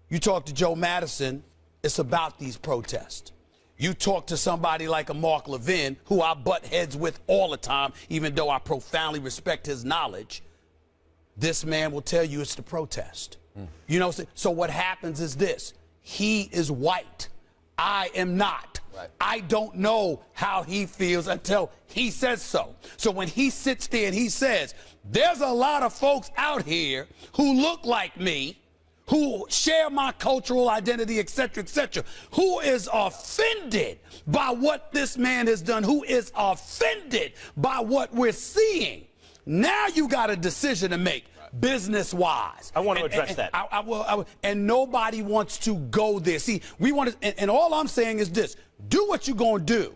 You talk to Joe Madison, it's about these protests. You talk to somebody like a Mark Levin, who I butt heads with all the time, even though I profoundly respect his knowledge, this man will tell you it's the protest. You know, so what happens is this. He is white. I am not. Right. I don't know how he feels until he says so. So when he sits there and he says, there's a lot of folks out here who look like me, who share my cultural identity, et cetera, who is offended by what this man has done, who is offended by what we're seeing. Now you got a decision to make, business-wise.
I want to address that.
I will, and nobody wants to go there. See, we want to, and all I'm saying is this, do what you're going to do,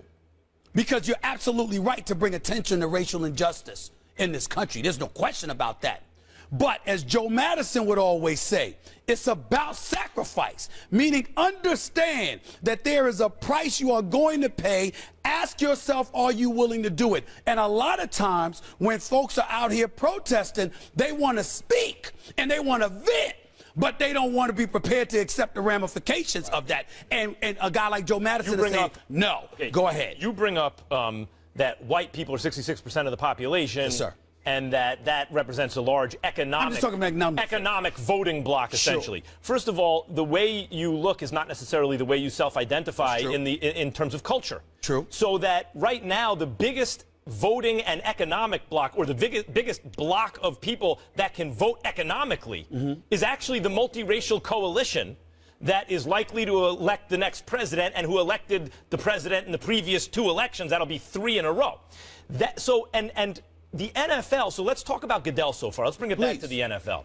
because you're absolutely right to bring attention to racial injustice in this country. There's no question about that. But as Joe Madison would always say, it's about sacrifice, meaning understand that there is a price you are going to pay. Ask yourself, are you willing to do it? And a lot of times when folks are out here protesting, they want to speak and they want to vent, but they don't want to be prepared to accept the ramifications of that. And a guy like Joe Madison is saying, no, go ahead.
You bring up that white people are 66% of the population.
Yes, sir.
And that represents a large economic voting block, essentially. Sure. First of all, the way you look is not necessarily the way you self-identify in terms of culture.
True.
So that right now, the biggest voting and economic block, or the biggest block of people that can vote economically, is actually the multiracial coalition that is likely to elect the next president and who elected the president in the previous 2 elections. That'll be 3 in a row. And the NFL, so let's talk about Goodell so far. Let's bring it back to the NFL.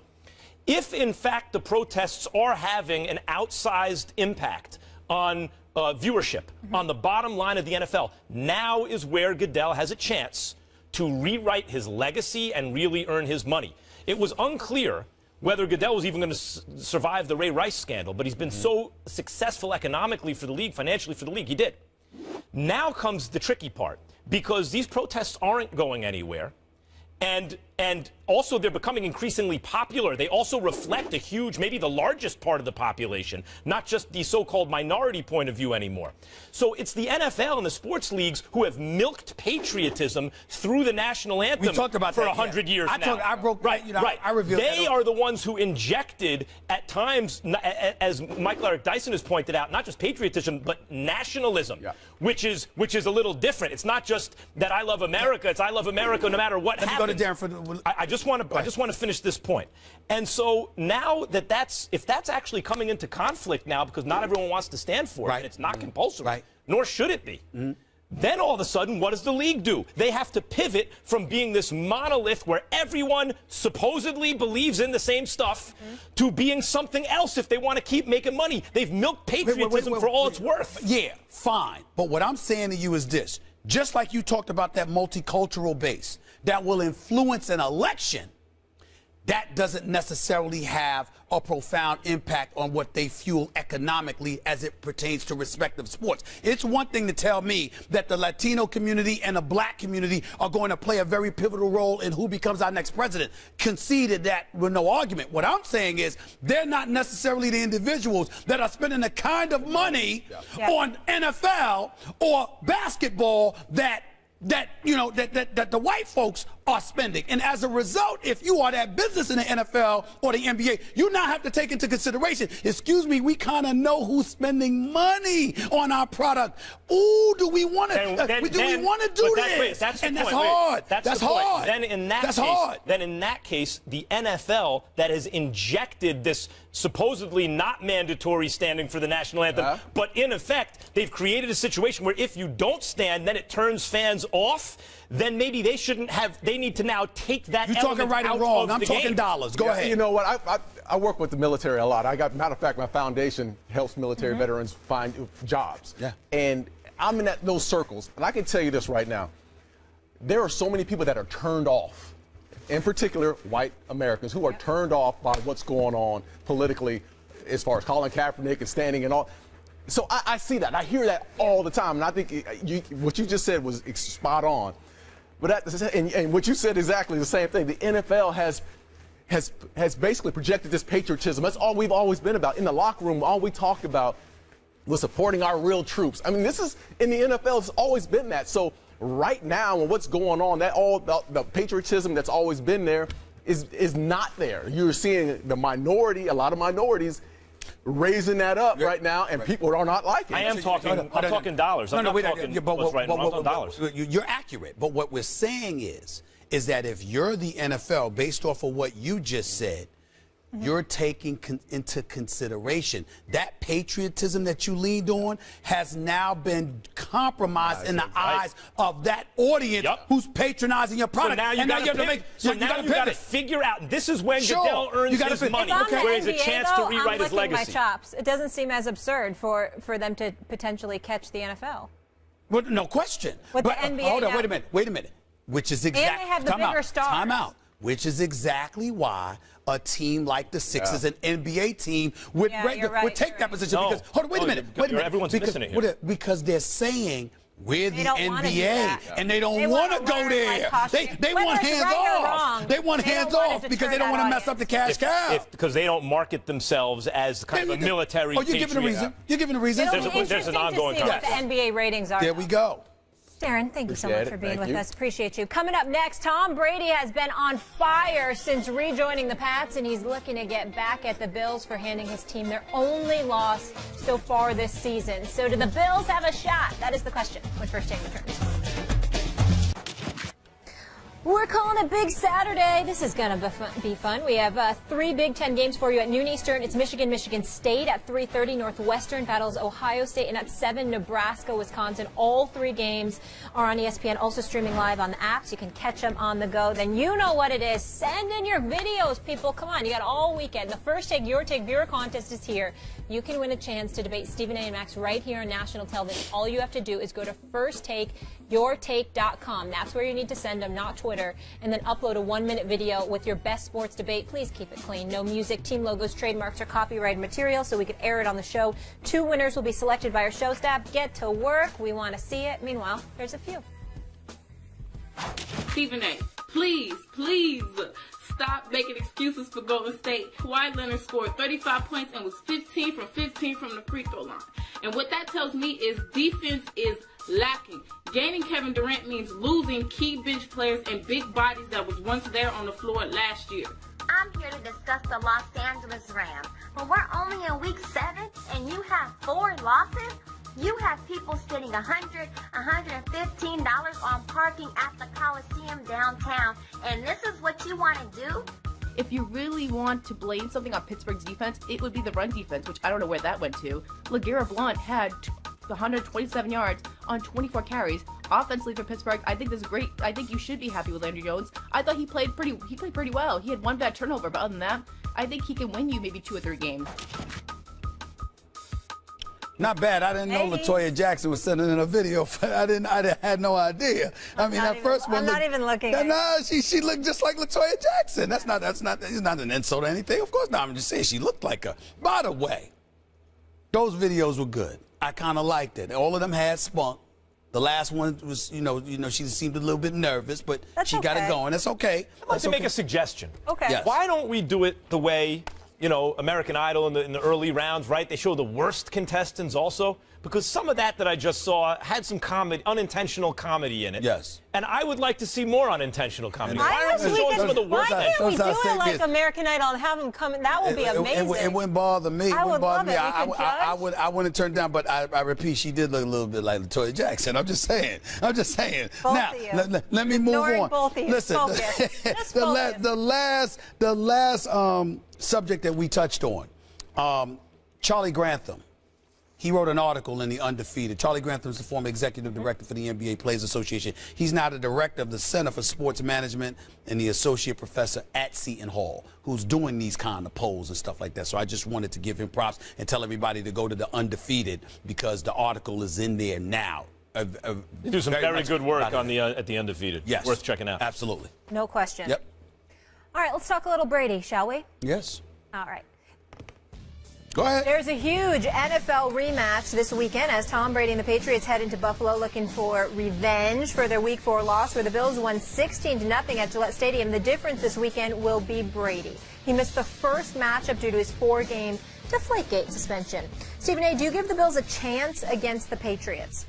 If, in fact, the protests are having an outsized impact on viewership, on the bottom line of the NFL, now is where Goodell has a chance to rewrite his legacy and really earn his money. It was unclear whether Goodell was even going to survive the Ray Rice scandal, but he's been so successful economically for the league, financially for the league, he did. Now comes the tricky part, because these protests aren't going anywhere. And also they're becoming increasingly popular. They also reflect a huge, maybe the largest part of the population, not just the so-called minority point of view anymore. So it's the NFL and the sports leagues who have milked patriotism through the national anthem for 100 years now. I revealed they are the ones who injected, at times, as Michael Eric Dyson has pointed out, not just patriotism, but nationalism, which is a little different. It's not just that I love America, it's I love America no matter what happens. I just want to finish this point. And so now if that's actually coming into conflict now, because not everyone wants to stand for it, and it's not compulsory, nor should it be. Then all of a sudden, what does the league do? They have to pivot from being this monolith where everyone supposedly believes in the same stuff to being something else if they want to keep making money. They've milked patriotism for all it's worth.
Yeah, fine. But what I'm saying to you is this. Just like you talked about that multicultural base that will influence an election, that doesn't necessarily have a profound impact on what they fuel economically as it pertains to respective sports. It's one thing to tell me that the Latino community and the black community are going to play a very pivotal role in who becomes our next president. Conceded that with no argument. What I'm saying is they're not necessarily the individuals that are spending the kind of money on NFL or basketball that the white folks are spending. And as a result, if you are that business in the NFL or the NBA, you now have to take into consideration, excuse me, we kind of know who's spending money on our product. Ooh, do we want to do this?
That's
hard. That's hard.
Then in that case, the NFL that has injected this supposedly not mandatory standing for the national anthem, but in effect, they've created a situation where if you don't stand, then it turns fans off. Then maybe they shouldn't have. They need to now take that.
You're talking right and wrong. I'm talking dollars. Go ahead.
You know what? I work with the military a lot. Matter of fact, my foundation helps military veterans find jobs. Yeah. And I'm in those circles, and I can tell you this right now: there are so many people that are turned off, in particular, white Americans who are turned off by what's going on politically, as far as Colin Kaepernick and standing and all. So I see that. I hear that all the time, and I think what you just said was spot on. But and what you said exactly the same thing. The NFL has basically projected this patriotism. That's all we've always been about. In the locker room, all we talked about was supporting our real troops. I mean, this is in the NFL. It's always been that. So right now, and what's going on, the patriotism that's always been there is not there. You're seeing a lot of minorities raising that up right now, and people are not liking it.
I'm talking dollars. I'm not talking what's right now. I'm talking dollars.
You're accurate, but what we're saying is that if you're the NFL, based off of what you just said, you're taking into consideration that patriotism that you leaned on has now been compromised in the eyes of that audience who's patronizing your product.
So now you got to figure out, and this is when Goodell earns his money, where he has a chance to rewrite his legacy.
My chops. It doesn't seem as absurd for them to potentially catch the NFL.
Well, no question.
But the NBA
hold on, wait a minute. Which is exactly.
And they have the bigger stars.
Time out. Which is exactly why a team like the Sixers, an NBA team, would take that position. Because, hold on, wait a minute.
Everyone's missing it here.
Because they're saying we're the NBA, and they don't want to go there. They want hands off. They want hands off because they don't want to mess up the cash cow.
Because they don't market themselves as kind of a military.
Oh, you're giving a reason. You're giving a reason.
There's an ongoing
contest. What the NBA ratings are.
There we go.
Darren, thank you so much for being with us. Appreciate you. Coming up next, Tom Brady has been on fire since rejoining the Pats, and he's looking to get back at the Bills for handing his team their only loss so far this season. So do the Bills have a shot? That is the question when First Take returns. We're calling it Big Saturday. This is going to be fun. We have 3 Big Ten games for you at noon Eastern. It's Michigan, Michigan State at 3:30. Northwestern battles Ohio State, and at 7, Nebraska, Wisconsin. All 3 games are on ESPN, also streaming live on the apps. You can catch them on the go. Then you know what it is. Send in your videos, people. Come on, you got all weekend. The First Take, Your Take viewer contest is here. You can win a chance to debate Stephen A. and Max right here on national television. All you have to do is go to firstTakeYourTake.com. That's where you need to send them, not Twitter, and then upload a 1-minute video with your best sports debate. Please keep it clean. No music, team logos, trademarks, or copyrighted material so we can air it on the show. 2 winners will be selected by our show staff. Get to work. We want to see it. Meanwhile, there's a few.
Stephen A., please stop making excuses for Golden State. Kawhi Leonard scored 35 points and was 15 from 15 from the free throw line. And what that tells me is defense is lacking. Gaining Kevin Durant means losing key bench players and big bodies that was once there on the floor last year.
I'm here to discuss the Los Angeles Rams. But we're only in week 7 and you have 4 losses? You have people spending $100, $115 on parking at the Coliseum downtown, and this is what you want to do?
If you really want to blame something on Pittsburgh's defense, it would be the run defense, which I don't know where that went to. LeGarrette Blount had 127 yards on 24 carries. Offensively for Pittsburgh, I think this is great. I think you should be happy with Landry Jones. I thought he played pretty well. He had 1 bad turnover, but other than that, I think he can win you maybe 2 or 3 games.
Not bad. I didn't know LaToya Jackson was sending in a video. I had no idea. I mean, that first one.
I'm not even looking.
No, she looked just like LaToya Jackson. It's not an insult or anything. Of course not. I'm just saying she looked like her. By the way, those videos were good. I kind of liked it. All of them had spunk. The last one was, she seemed a little bit nervous, but she got it going. That's okay.
I'd like to make a suggestion.
Okay.
Yes.
Why don't we do it the way, American Idol in the early rounds, right? They show the worst contestants also, because some of that I just saw had some unintentional comedy in it.
Yes.
And I would like to see more unintentional comedy.
Why
Why aren't we showing some of the worst?
Why can't we do
those
it like American Idol and have them come? That would be amazing.
It wouldn't bother me.
I would love it.
I wouldn't turn down, but I repeat, she did look a little bit like LaToya Jackson. I'm just saying.
Both
Now,
of you.
let me move on.
Both of you.
Listen, the last subject that we touched on, Charlie Grantham. He wrote an article in The Undefeated. Charlie Grantham is the former executive director for the NBA Players Association. He's now the director of the Center for Sports Management and the associate professor at Seton Hall, who's doing these kind of polls and stuff like that. So I just wanted to give him props and tell everybody to go to The Undefeated because the article is in there now.
You do some very good work on at the Undefeated.
Yes.
Worth checking out.
Absolutely.
No question.
Yep.
All right, let's talk a little Brady, shall we?
Yes.
All right.
Go ahead.
There's a huge NFL rematch this weekend as Tom Brady and the Patriots head into Buffalo looking for revenge for their Week 4 loss where the Bills won 16-0 at Gillette Stadium. The difference this weekend will be Brady. He missed the first matchup due to his 4-game Deflategate suspension. Stephen A., do you give the Bills a chance against the Patriots?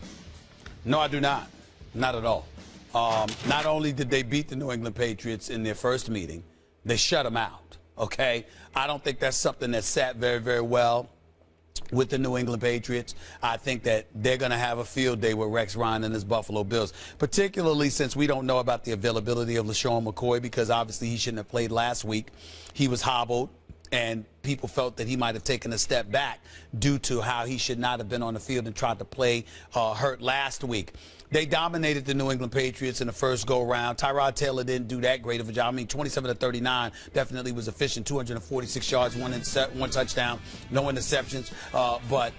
No, I do not. Not at all. Not only did they beat the New England Patriots in their first meeting, they shut them out. Okay, I don't think that's something that sat very, very well with the New England Patriots. I think that they're going to have a field day with Rex Ryan and his Buffalo Bills, particularly since we don't know about the availability of LaShawn McCoy because obviously he shouldn't have played last week. He was hobbled, and people felt that he might have taken a step back due to how he should not have been on the field and tried to play hurt last week. They dominated the New England Patriots in the first go-round. Tyrod Taylor didn't do that great of a job. I mean, 27-39 definitely was efficient. 246 yards, one touchdown, no interceptions. But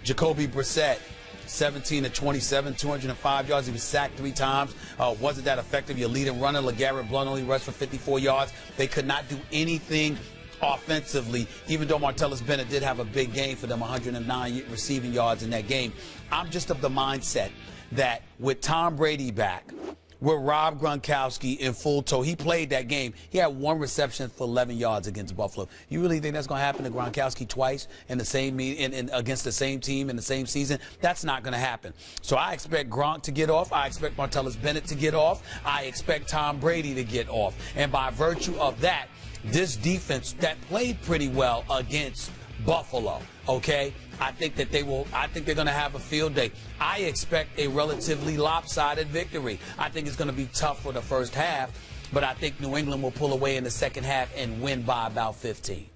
Jacoby Brissett, 17-27, 205 yards. He was sacked 3 times. Wasn't that effective? Your leading runner, LeGarrette Blount, only rushed for 54 yards. They could not do anything offensively, even though Martellus Bennett did have a big game for them, 109 receiving yards in that game. I'm just of the mindset that with Tom Brady back, with Rob Gronkowski in full tow, he played that game. He had 1 reception for 11 yards against Buffalo. You really think that's going to happen to Gronkowski twice in the same against the same team in the same season? That's not going to happen. So I expect Gronk to get off. I expect Martellus Bennett to get off. I expect Tom Brady to get off. And by virtue of that, this defense that played pretty well against Buffalo, okay? I think they're going to have a field day. I expect a relatively lopsided victory. I think it's going to be tough for the first half, but I think New England will pull away in the second half and win by about 15.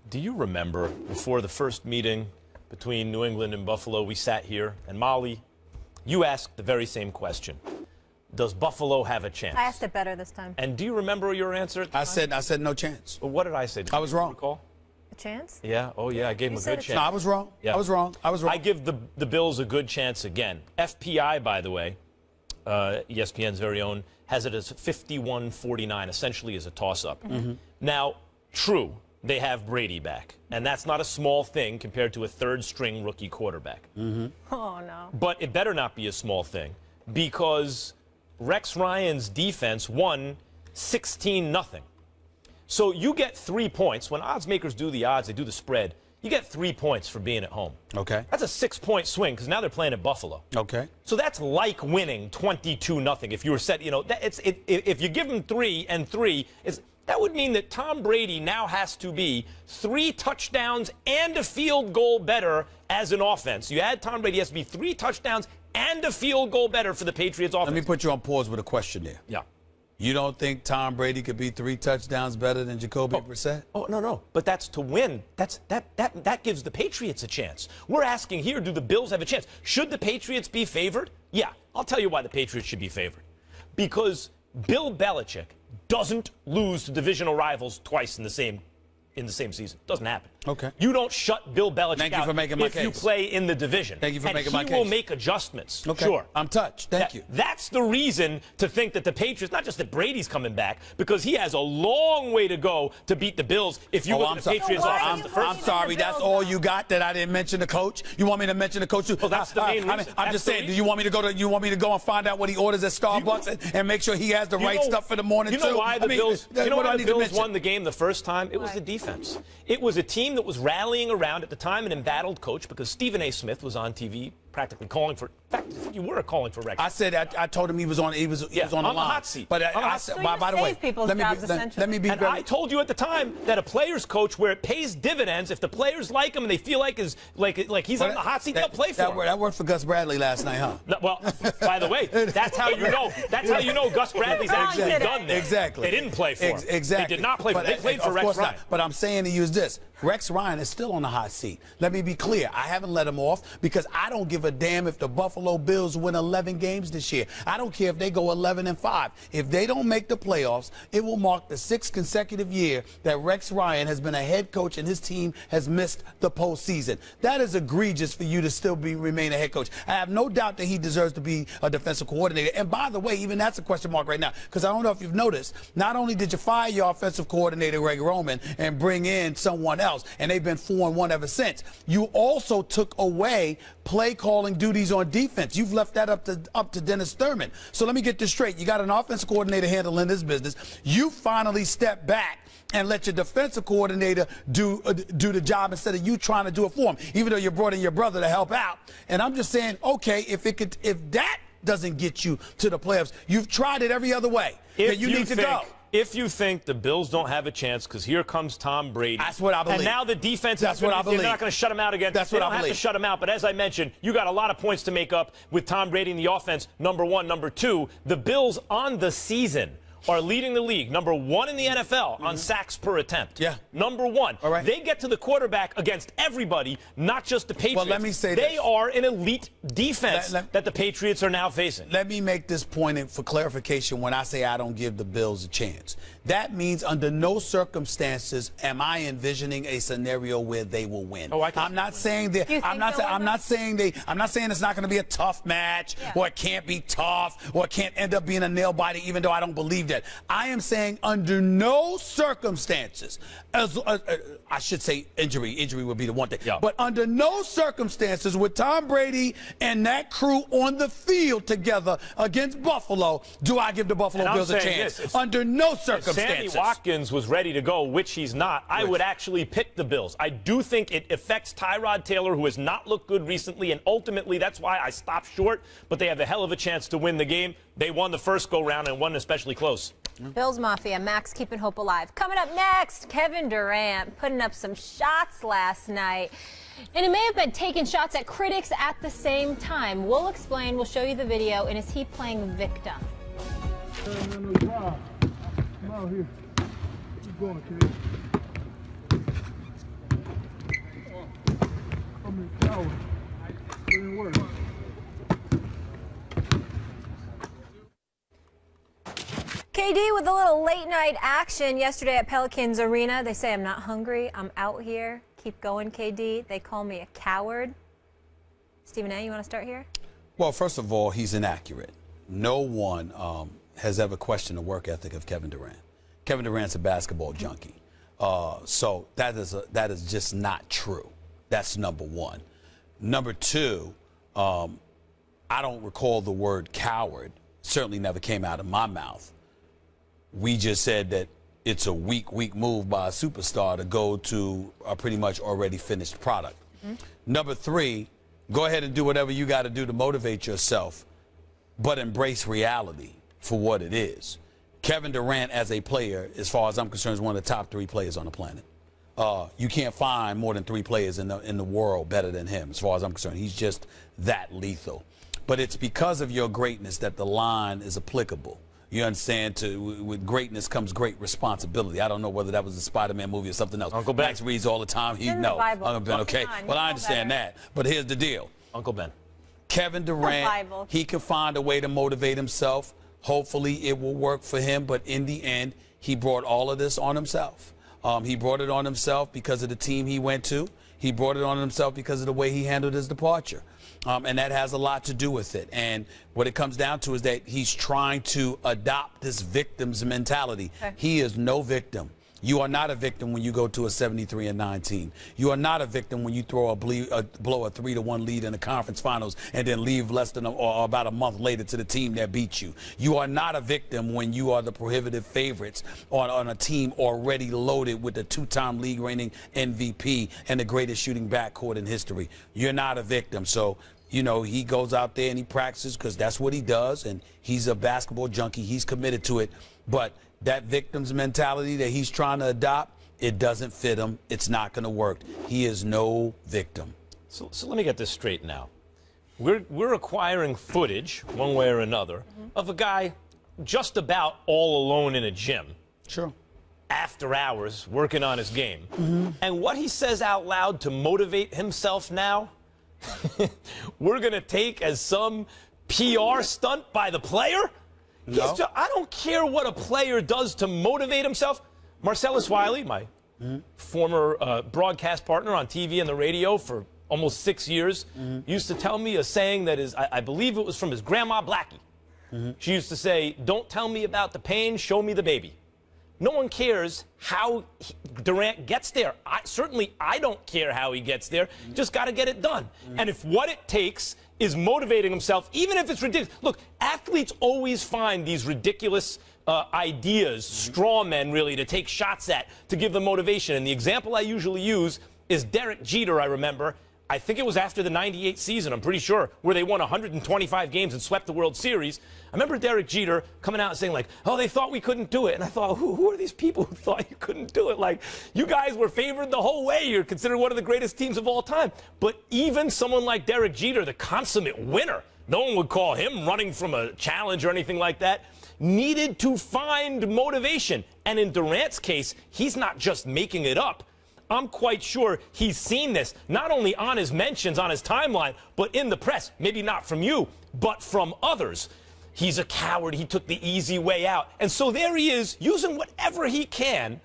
Do you remember before the first meeting between New England and Buffalo, we sat here, and Molly, you asked the very same question. Does Buffalo have a chance?
I asked it better this time.
And do you remember your answer at the time?
I said no chance.
Well, what did I say?
I was wrong.
Recall?
A chance?
Yeah. Oh, yeah. I gave him a
said
good
a
chance.
No, I was wrong.
Yeah.
I was wrong.
I give the Bills a good chance again. FPI, by the way, ESPN's very own, has it as 51-49, essentially as a toss-up.
Mm-hmm.
Now, true, they have Brady back, and that's not a small thing compared to a third-string rookie quarterback.
Mm-hmm.
Oh, no.
But it better not be a small thing because Rex Ryan's defense won 16-0. So you get 3 points. When odds makers do the odds, they do the spread, you get 3 points for being at home.
Okay.
That's a 6-point swing because now they're playing at Buffalo.
Okay.
So that's like winning 22-0. If you were set, if you give them 3 and 3, that would mean that Tom Brady now has to be 3 touchdowns and a field goal better as an offense. You add Tom Brady, he has to be 3 touchdowns and a field goal better for the Patriots offense.
Let me put you on pause with a question there.
Yeah.
You don't think Tom Brady could be 3 touchdowns better than Jacoby Brissett?
Oh, no. But that's to win. That gives the Patriots a chance. We're asking here, do the Bills have a chance? Should the Patriots be favored? Yeah. I'll tell you why the Patriots should be favored. Because Bill Belichick doesn't lose to divisional rivals twice in the same season. Doesn't happen.
Okay.
You don't shut Bill Belichick
Thank you
out
for making my
if you
case.
play in the division.
Thank you for making my
he
case.
will make adjustments.
Okay.
Sure.
I'm touched. Thank you.
That's the reason to think that the Patriots, not just that Brady's coming back, because he has a long way to go to beat the Bills if you look at the Patriots offense the first
I'm sorry. That's all you got that I didn't mention the coach? You want me to mention the coach too?
Well, that's the main reason.
I'm just saying, do you want me to go and find out what he orders at Starbucks and make sure he has the right stuff for the morning too?
You know why the Bills
mention?
won the game the first time? It was the defense. It was a team that was rallying around at the time an embattled coach because Stephen A. Smith was on TV practically calling for. In fact, I think you were calling for Rex.
I said I told him he was on. He was on the line.
hot seat.
But I said, by the way, let me be.
And I told you at the time that a player's coach, where it pays dividends, if the players like him and they feel like he's on the hot seat, they'll play for him.
That worked for Gus Bradley last night, huh?
No, well, by the way, that's how you know. That's how you know Gus Bradley's actually done there.
Exactly.
They didn't play for him.
Exactly.
They did not play for him. They played for Rex Ryan.
But I'm saying to use this. Rex Ryan is still on the hot seat. Let me be clear. I haven't let him off because I don't give a damn if the Buffalo Bills win 11 games this year. I don't care if they go 11-5. If they don't make the playoffs, it will mark the 6th consecutive year that Rex Ryan has been a head coach and his team has missed the postseason. That is egregious for you to still remain a head coach. I have no doubt that he deserves to be a defensive coordinator. And by the way, even that's a question mark right now because I don't know if you've noticed, not only did you fire your offensive coordinator, Greg Roman, and bring in someone else, and they've been 4-1 ever since. You also took away play calling duties on defense. You've left that up to Dennis Thurman. So let me get this straight. You got an offensive coordinator handling this business. You finally step back and let your defensive coordinator do the job instead of you trying to do it for him, even though you brought in your brother to help out. And I'm just saying, okay, if that doesn't get you to the playoffs, you've tried it every other way. Then you need to go.
If you think the Bills don't have a chance because here comes Tom Brady.
That's what I believe.
And now the defense
That's what I believe.
They're not going to shut him out again.
That's
what
I
believe. They don't have to shut him out. But as I mentioned, you got a lot of points to make up with Tom Brady in the offense, number one. Number two, the Bills on the season are leading the league, number one in the NFL on sacks per attempt.
Yeah.
Number one.
All right.
They get to the quarterback against everybody, not just the Patriots.
Well, let me say
they
this.
are an elite defense that the Patriots are now facing.
Let me make this point for clarification when I say I don't give the Bills a chance. That means under no circumstances am I envisioning a scenario where they will win. I'm not saying that. I'm not saying it's not going to be a tough match or it can't be tough or it can't end up being a nail biter, even though I don't believe that. I am saying under no circumstances, I should say injury would be the one thing.
Yeah.
But under no circumstances with Tom Brady and that crew on the field together against Buffalo do I give the Buffalo Bills a chance. Under no circumstances.
Sammy Watkins was ready to go, which he's not. I would actually pick the Bills. I do think it affects Tyrod Taylor, who has not looked good recently, and ultimately that's why I stopped short. But they have a hell of a chance to win the game. They won the first go-round and won especially close.
Bills Mafia, Max keeping hope alive. Coming up next, Kevin Durant putting up some shots last night. And it may have been taking shots at critics at the same time. We'll explain, we'll show you the video, and is he playing victim?
I'm out here. Keep going, kid. I'm in the tower. It didn't work.
KD with a little late night action yesterday at Pelicans Arena. They say I'm not hungry, I'm out here. Keep going, KD. They call me a coward. Stephen A., you want to start here?
Well, first of all, he's inaccurate. No one has ever questioned the work ethic of Kevin Durant. Kevin Durant's a basketball junkie. So that is just not true. That's number one. Number two, I don't recall the word coward. Certainly never came out of my mouth. We just said that it's a weak move by a superstar to go to a pretty much already finished product. Number three, go ahead and do whatever you got to do to motivate yourself, but embrace reality for what it is. Kevin Durant as a player, as far as I'm concerned, is one of the top 3 players on the planet. You can't find more than 3 players in the world better than him, as far as I'm concerned. He's just that lethal. But it's because of your greatness that the line is applicable. You understand? With greatness comes great responsibility. I don't know whether that was a Spider-Man movie or something else.
Uncle Ben.
Max reads all the time. He
It's in the
knows.
Bible.
Uncle Ben, okay.
Come on,
Well,
you
I
know
understand
better.
that. But here's the deal.
Uncle Ben.
Kevin Durant,
Bible.
he can find a way to motivate himself. Hopefully it will work for him. But in the end, he brought all of this on himself. He brought it on himself because of the team he went to. He brought it on himself because of the way he handled his departure. And that has a lot to do with it. And what it comes down to is that he's trying to adopt this victim's mentality.
Okay.
He is no victim. You are not a victim when you go to a 73-9 team. You are not a victim when you blow a 3-1 lead in the conference finals and then leave less than or about a month later to the team that beat you. You are not a victim when you are the prohibitive favorites on a team already loaded with the 2-time league reigning MVP and the greatest shooting backcourt in history. You're not a victim. So, you know, he goes out there and he practices because that's what he does, and he's a basketball junkie. He's committed to it. But that victim's mentality that he's trying to adopt, it doesn't fit him. It's not going to work. He is no victim.
So let me get this straight now. We're acquiring footage, one way or another, of a guy just about all alone in a gym.
Sure.
After hours, working on his game. And what he says out loud to motivate himself now, we're going to take as some PR stunt by the player?
No.
I don't care what a player does to motivate himself. Marcellus Wiley, my former broadcast partner on TV and the radio for almost 6 years, used to tell me a saying that is, I believe it was from his grandma Blackie. She used to say, "Don't tell me about the pain, show me the baby." No one cares how Durant gets there. Certainly, I don't care how he gets there. Just got to get it done. And if what it takes is motivating himself, even if it's ridiculous. Look, athletes always find these ridiculous ideas, straw men really, to take shots at, to give them motivation. And the example I usually use is Derek Jeter, I remember. I think it was after the 98 season, I'm pretty sure, where they won 125 games and swept the World Series. I remember Derek Jeter coming out and saying, like, oh, they thought we couldn't do it. And I thought, who are these people who thought you couldn't do it? Like, you guys were favored the whole way. You're considered one of the greatest teams of all time. But even someone like Derek Jeter, the consummate winner, no one would call him running from a challenge or anything like that, needed to find motivation. And in Durant's case, he's not just making it up. I'm quite sure he's seen this, not only on his mentions, on his timeline, but in the press. Maybe not from you, but from others. He's a coward. He took the easy way out. And so there he is, using whatever he can,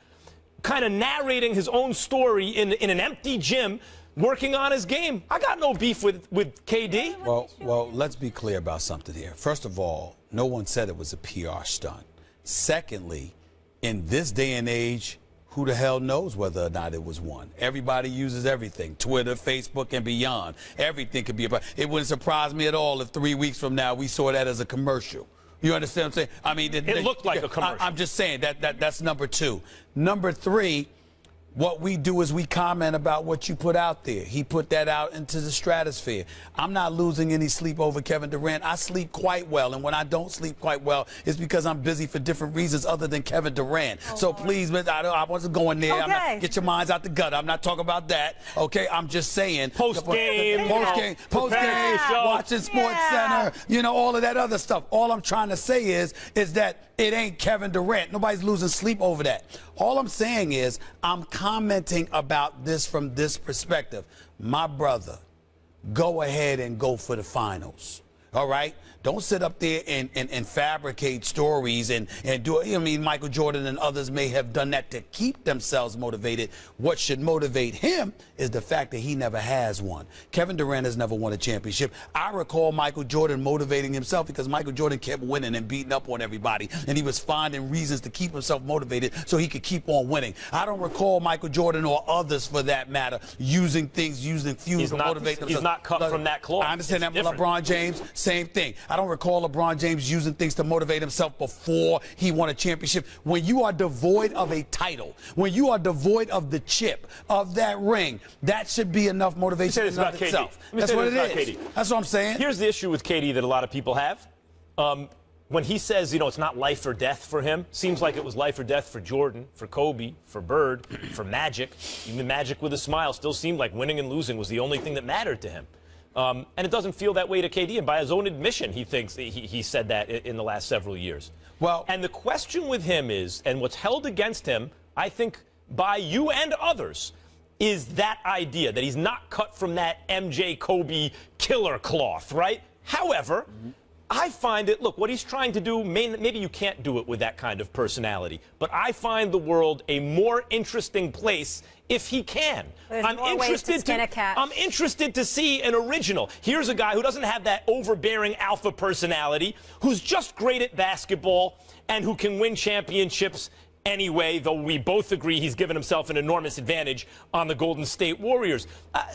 kind of narrating his own story in an empty gym, working on his game. I got no beef with KD.
Well, let's be clear about something here. First of all, no one said it was a PR stunt. Secondly, in this day and age, who the hell knows whether or not it was one? Everybody uses everything, Twitter, Facebook, and beyond. Everything could be it wouldn't surprise me at all if 3 weeks from now we saw that as a commercial. You understand what I'm saying? I mean,
it looked like a commercial.
I'm just saying that's number two. Number three, What we do is we comment about what you put out there. He put that out into the stratosphere. I'm not losing any sleep over Kevin Durant. I sleep quite well, and when I don't sleep quite well, it's because I'm busy for different reasons other than Kevin Durant. So please, I wasn't going there. I'm not, get your minds out the gutter. I'm not talking about that. Okay, I'm just saying.
Post-game,
watching Sports Center, all of that other stuff. All I'm trying to say is that it ain't Kevin Durant. Nobody's losing sleep over that. All I'm saying is I'm commenting about this from this perspective. My brother, go ahead and go for the finals. All right? Don't sit up there and fabricate stories and do it. I mean, Michael Jordan and others may have done that to keep themselves motivated. What should motivate him is the fact that he never has one. Kevin Durant has never won a championship. I recall Michael Jordan motivating himself because Michael Jordan kept winning and beating up on everybody, and he was finding reasons to keep himself motivated so he could keep on winning. I don't recall Michael Jordan or others, for that matter, using fuels to motivate themselves.
He's not cut from that cloth.
I understand that. LeBron James, same thing. I don't recall LeBron James using things to motivate himself before he won a championship. When you are devoid of a title, when you are devoid of the chip, of that ring, that should be enough motivation in and of itself. That's what it is. That's what I'm saying.
Here's the issue with KD that a lot of people have. When he says, it's not life or death for him, seems like it was life or death for Jordan, for Kobe, for Bird, for Magic. Even Magic with a smile still seemed like winning and losing was the only thing that mattered to him. And it doesn't feel that way to KD, and by his own admission, he thinks he said that in the last several years. And the question with him is, and what's held against him, I think, by you and others, is that idea that he's not cut from that MJ Kobe killer cloth, right? However, I find it, look, what he's trying to do, maybe you can't do it with that kind of personality, but I find the world a more interesting place if he can. I'm interested to see an original. Here's a guy who doesn't have that overbearing alpha personality, who's just great at basketball and who can win championships anyway, though we both agree he's given himself an enormous advantage on the Golden State Warriors.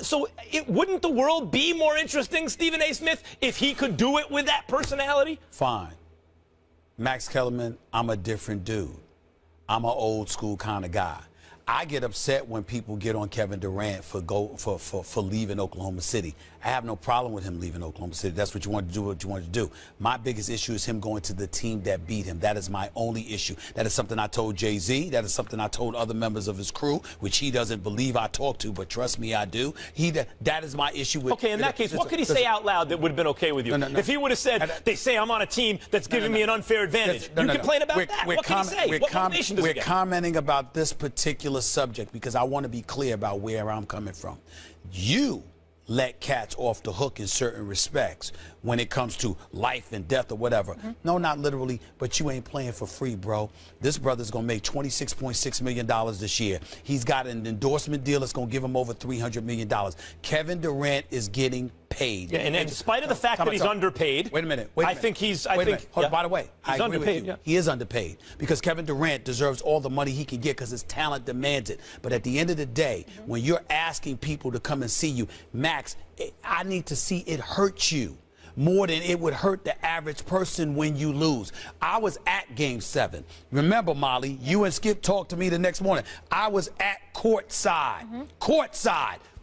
So wouldn't the world be more interesting, Stephen A. Smith, if he could do it with that personality?
Fine. Max Kellerman, I'm a different dude. I'm an old school kind of guy. I get upset when people get on Kevin Durant for leaving Oklahoma City. I have no problem with him leaving Oklahoma City. That's what you want to do, what you want to do. My biggest issue is him going to the team that beat him. That is my only issue. That is something I told Jay-Z. That is something I told other members of his crew, which he doesn't believe I talk to, but trust me, I do. That is my issue with.
Okay, in that case, what could he say out loud that would have been okay with you? No. If he would have said, they say I'm on a team that's giving me an unfair advantage, you complain about that. What can he say? What motivation does he get?
We're commenting about this particular subject because I want to be clear about where I'm coming from. You let cats off the hook in certain respects when it comes to life and death or whatever. No, not literally, but you ain't playing for free, bro. This brother's going to make $26.6 million this year. He's got an endorsement deal that's going to give him over $300 million. Kevin Durant is getting paid.
Yeah, and in spite of the fact that he's underpaid,
wait a minute.
I think he's. By
the way,
he's underpaid. Yeah.
He is underpaid because Kevin Durant deserves all the money he can get because his talent demands it. But at the end of the day, when you're asking people to come and see you, Max, I need to see it hurt you more than it would hurt the average person when you lose. I was at Game 7. Remember, Molly, you and Skip talked to me the next morning. I was at courtside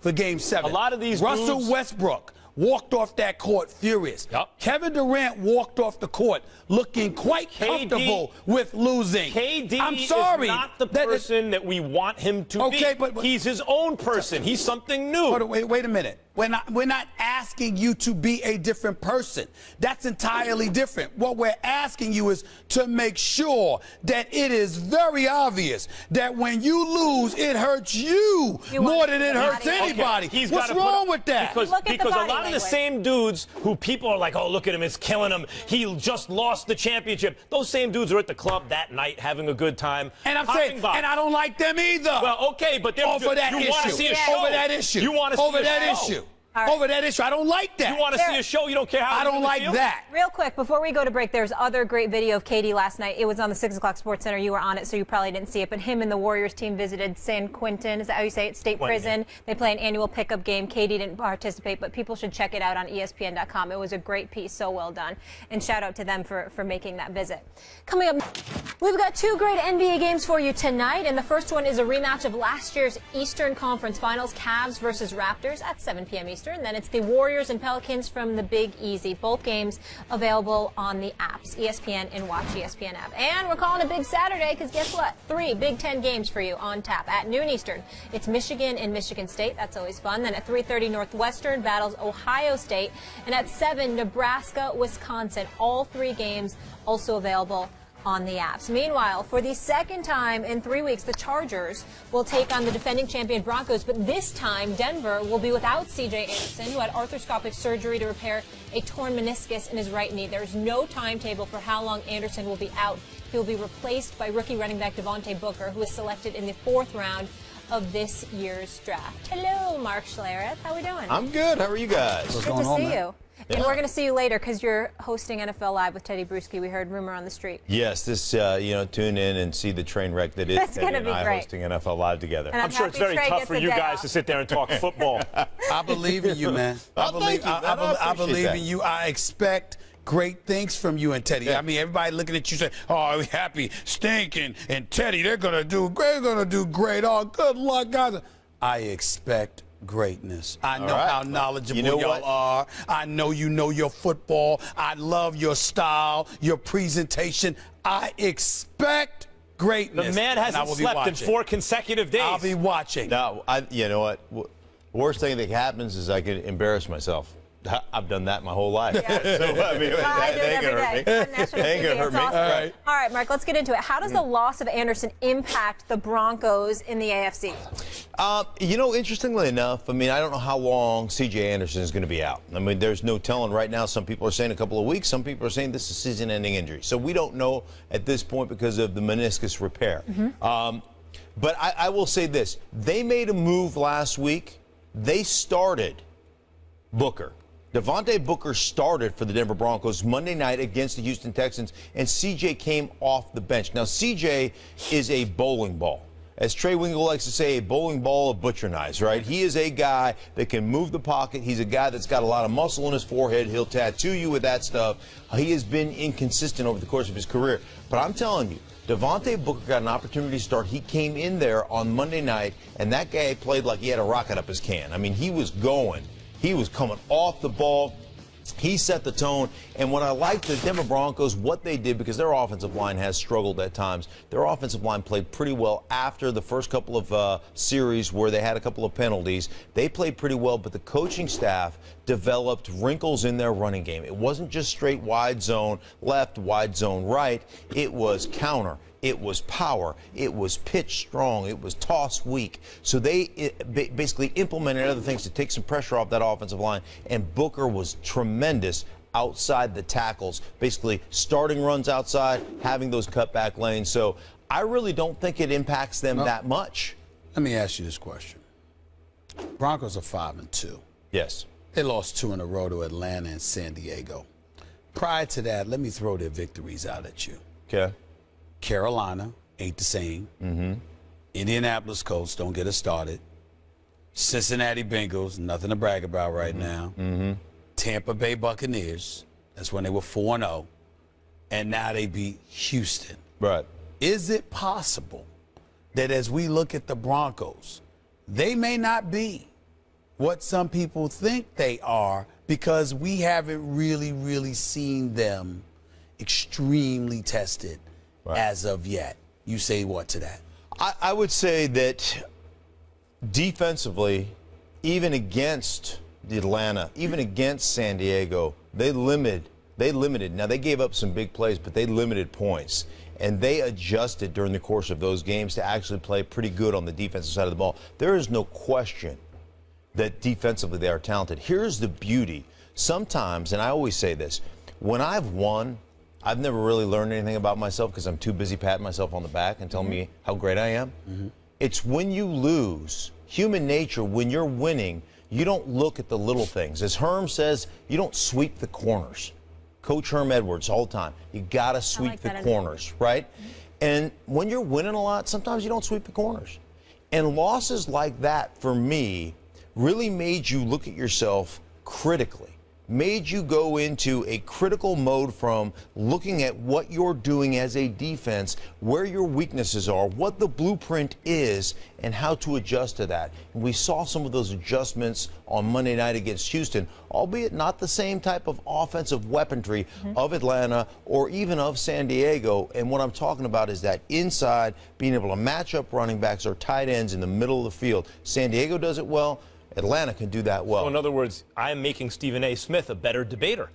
for Game 7.
A lot of these
Russell Westbrook walked off that court furious. Kevin Durant walked off the court looking quite comfortable with losing.
KD
I'm sorry.
Is not the person that we want him to be. But he's his own person. He's something new.
Wait a minute. We're not asking you to be a different person. That's entirely different. What we're asking you is to make sure that it is very obvious that when you lose, it hurts you more than it hurts anybody. What's wrong with that?
Because a lot of the same dudes who people are like, oh, look at him, it's killing him. He just lost the championship. Those same dudes are at the club that night having a good time.
And I'm saying, and I don't like them either.
Well, okay, but you want to see a show.
Over that issue.
You want to see
over
a
that
show.
issue.
right.
over that issue. I don't like that.
You want to see a show, you don't care how
I don't like that.
Real quick, before we go to break, there's other great video of Katie last night. It was on the 6 o'clock Sports Center. You were on it, so you probably didn't see it. But him and the Warriors team visited San Quentin. Is that how you say it? State Prison. They play an annual pickup game. Katie didn't participate, but people should check it out on ESPN.com. It was a great piece. So well done. And shout out to them for making that visit. Coming up, we've got 2 great NBA games for you tonight. And the first one is a rematch of last year's Eastern Conference Finals, Cavs versus Raptors at 7 p.m. Eastern. Then it's the Warriors and Pelicans from the Big Easy. Both games available on the apps, ESPN and Watch ESPN app. And we're calling a big Saturday because guess what? 3 Big Ten games for you on tap at noon Eastern. It's Michigan and Michigan State. That's always fun. Then at 3:30, Northwestern battles Ohio State. And at 7, Nebraska, Wisconsin. All 3 games also available on the apps. Meanwhile, for the second time in 3 weeks, the Chargers will take on the defending champion Broncos, but this time Denver will be without C.J. Anderson, who had arthroscopic surgery to repair a torn meniscus in his right knee. There is no timetable for how long Anderson will be out. He will be replaced by rookie running back Devontae Booker, who was selected in the 4th round of this year's draft. Hello, Mark Schlereth. How are we doing?
I'm good. How are you guys?
Good to see you. And we're going to see you later because you're hosting NFL Live with Teddy Bruschi. We heard rumor on the street.
Yes, this, tune in and see the train wreck that is
That's
Teddy
gonna
and
be
I
great.
hosting NFL Live together.
And
I'm sure it's very
Trey
tough
gets
for
a
you
day
guys
off.
to sit there and talk football.
I believe in you, man.
Oh, thank you, man. I
I
appreciate
believe
that.
in you. I expect great things from you and Teddy.
Yeah.
I mean, everybody looking at you saying, "Oh, happy, stinking, and Teddy, they're gonna do great. They're gonna do great. Oh, good luck, guys." I expect greatness. I know
right.
how knowledgeable
You know
y'all
what?
are. I know you know your football. I love your style, your presentation. I expect greatness.
The man
and I
hasn't
will be
slept in
watching.
4 consecutive days.
I'll be watching.
Now, you know what? The worst thing that happens is I can embarrass myself. I've done that my whole life.
Yeah.
So, I mean,
I do it
that ain't
every
gonna hurt
day
me.
on national
Ain't
TV.
gonna hurt
It's
me.
awesome. All right, Mark, let's get into it. How does the loss of Anderson impact the Broncos in the AFC?
Interestingly enough, I mean, I don't know how long C.J. Anderson is going to be out. I mean, there's no telling right now. Some people are saying a couple of weeks. Some people are saying this is a season-ending injury. So we don't know at this point because of the meniscus repair. But I will say this. They made a move last week. They started Booker. Devontae Booker started for the Denver Broncos Monday night against the Houston Texans, and C.J. came off the bench. Now, C.J. is a bowling ball. As Trey Wingle likes to say, a bowling ball of butcher knives, right? He is a guy that can move the pocket. He's a guy that's got a lot of muscle in his forehead. He'll tattoo you with that stuff. He has been inconsistent over the course of his career. But I'm telling you, Devontae Booker got an opportunity to start. He came in there on Monday night, and that guy played like he had a rocket up his can. I mean, he was going. He was coming off the ball. He set the tone. And what I liked the Denver Broncos, what they did, because their offensive line has struggled at times, their offensive line played pretty well after the first couple of series where they had a couple of penalties. They played pretty well, but the coaching staff developed wrinkles in their running game. It wasn't just straight wide zone left, wide zone right. It was counter. It was power. It was pitch strong. It was toss weak. So they basically implemented other things to take some pressure off that offensive line. And Booker was tremendous outside the tackles, basically starting runs outside, having those cutback lanes. So I really don't think it impacts them that much.
Let me ask you this question. Broncos are 5-2.
Yes.
They lost 2 in a row to Atlanta and San Diego. Prior to that, let me throw their victories out at you.
Okay.
Carolina, ain't the same. Indianapolis Colts, don't get us started. Cincinnati Bengals, nothing to brag about right now. Tampa Bay Buccaneers, that's when they were 4-0. And now they beat Houston.
Right.
Is it possible that as we look at the Broncos, they may not be what some people think they are because we haven't really seen them extremely tested as of yet? You say what to that?
I would say that defensively, even against Atlanta, even against San Diego, they limited. Now, they gave up some big plays, but they limited points. And they adjusted during the course of those games to actually play pretty good on the defensive side of the ball. There is no question that defensively they are talented. Here's the beauty. Sometimes, and I always say this, when I've won, I've never really learned anything about myself because I'm too busy patting myself on the back and telling me how great I am. It's when you lose, human nature, when you're winning, you don't look at the little things. As Herm says, you don't sweep the corners. Coach Herm Edwards all the time. You got to sweep the corners, right? And when you're winning a lot, sometimes you don't sweep the corners. And losses like that, for me, really made you look at yourself critically, made you go into a critical mode from looking at what you're doing as a defense, where your weaknesses are, what the blueprint is, and how to adjust to that. And we saw some of those adjustments on Monday night against Houston, albeit not the same type of offensive weaponry of Atlanta or even of San Diego. And what I'm talking about is that inside, being able to match up running backs or tight ends in the middle of the field. San Diego does it well. Atlanta can do that well.
So in other words, I am making Stephen A. Smith a better debater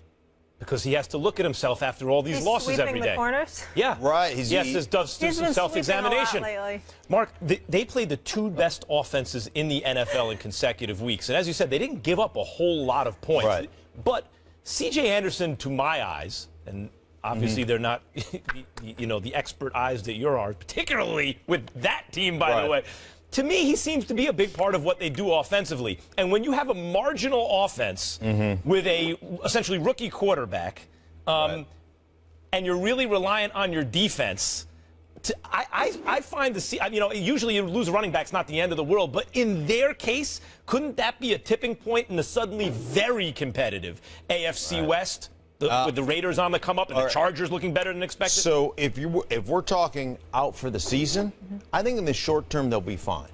because he has to look at himself after all these losses every day.
The corners?
Yeah.
Right.
He has to do some self-examination. Mark, they played the two best offenses in the NFL in consecutive weeks. And as you said, they didn't give up a whole lot of points.
Right.
But C.J. Anderson, to my eyes, and obviously they're not the expert eyes that yours are, particularly with that team, by the way. To me, he seems to be a big part of what they do offensively. And when you have a marginal offense with a essentially rookie quarterback, and you're really reliant on your defense, I find usually you lose a running back's not the end of the world, but in their case, couldn't that be a tipping point in the suddenly very competitive AFC West? With the Raiders on the come up and the Chargers looking better than expected?
So if we're talking out for the season, I think in the short term they'll be fine.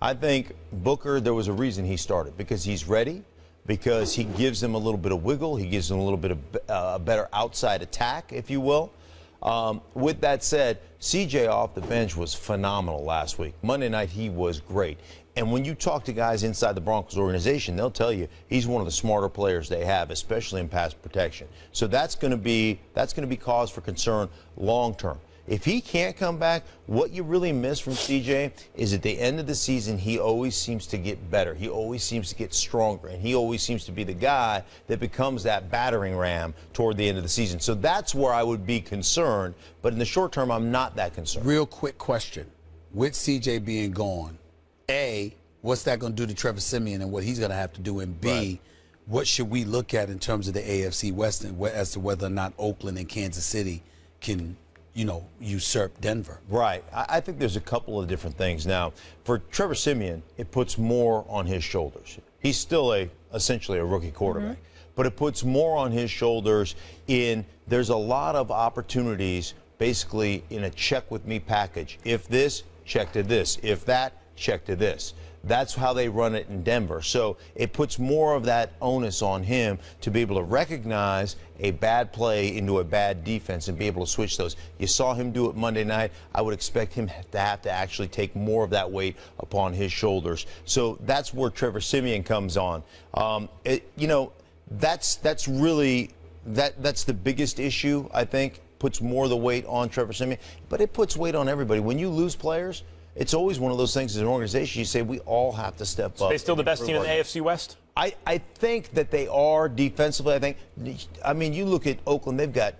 I think Booker, there was a reason he started, because he's ready, because he gives them a little bit of wiggle, he gives them a little bit of a better outside attack, if you will. With that said, CJ off the bench was phenomenal last week. Monday night he was great. And when you talk to guys inside the Broncos organization, they'll tell you he's one of the smarter players they have, especially in pass protection. So that's going to be cause for concern long term. If he can't come back, what you really miss from CJ is at the end of the season, he always seems to get better. He always seems to get stronger, and he always seems to be the guy that becomes that battering ram toward the end of the season. So that's where I would be concerned. But in the short term, I'm not that concerned.
Real quick question. With CJ being gone, A, what's that going to do to Trevor Siemian and what he's going to have to do? And B, what should we look at in terms of the AFC West as to whether or not Oakland and Kansas City can, usurp Denver?
Right. I think there's a couple of different things. Now, for Trevor Siemian, it puts more on his shoulders. He's still essentially a rookie quarterback. But it puts more on his shoulders there's a lot of opportunities basically in a check with me package. If this, check to this. If that, check to this. That's how they run it in Denver. So it puts more of that onus on him to be able to recognize a bad play into a bad defense and be able to switch those. You saw him do it Monday night. I would expect him to have to actually take more of that weight upon his shoulders. So that's where Trevor Siemian comes on. That's really that's the biggest issue, I think. Puts more of the weight on Trevor Siemian, but it puts weight on everybody. When you lose players, it's always one of those things as an organization, you say we all have to step up.
They still the best team in the AFC West?
I think that they are defensively. You look at Oakland, they've got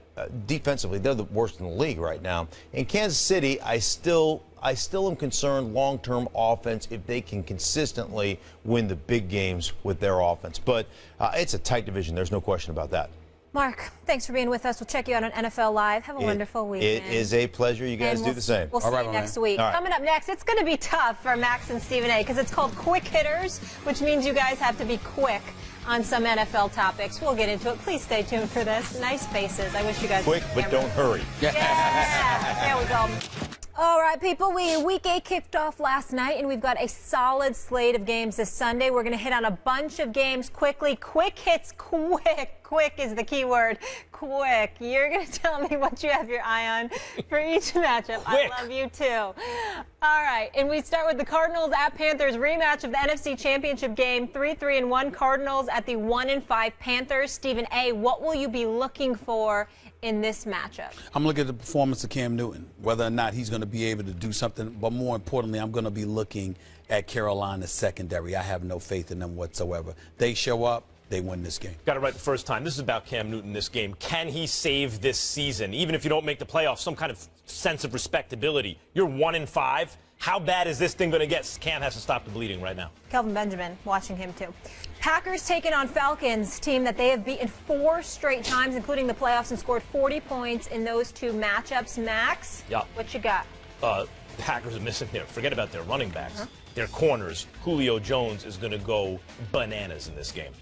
defensively, they're the worst in the league right now. In Kansas City, I still am concerned long-term offense if they can consistently win the big games with their offense. But it's a tight division. There's no question about that.
Mark, thanks for being with us. We'll check you out on NFL Live. Have a wonderful weekend.
It is a pleasure. You guys do the same.
We'll see you next week. Coming up next, it's going to be tough for Max and Stephen A. because it's called Quick Hitters, which means you guys have to be quick on some NFL topics. We'll get into it. Please stay tuned for this. Nice faces. I wish you guys
quick, but don't hurry.
Yeah, there we go. All right, people, Week 8 kicked off last night, and we've got a solid slate of games this Sunday. We're going to hit on a bunch of games quickly. Quick hits, quick. Quick is the key word. Quick. You're going to tell me what you have your eye on for each matchup.
Quick.
I love you, too. All right, and we start with the Cardinals at Panthers rematch of the NFC Championship game. 3-1 Cardinals at the 1-5 Panthers. Stephen A., what will you be looking for in this matchup?
I'm looking at the performance of Cam Newton, whether or not he's going to be able to do something. But more importantly, I'm going to be looking at Carolina's secondary. I have no faith in them whatsoever. They show up, they win this game.
Got it right the first time. This is about Cam Newton, this game. Can he save this season? Even if you don't make the playoffs, some kind of sense of respectability. You're 1-5, how bad is this thing going to get? Cam has to stop the bleeding right now.
Kelvin Benjamin watching him too. Packers taking on Falcons, team that they have beaten 4 straight times, including the playoffs, and scored 40 points in those 2 matchups. Max, what you got?
Packers are missing there. Forget about their running backs. Their corners. Julio Jones is going to go bananas in this game.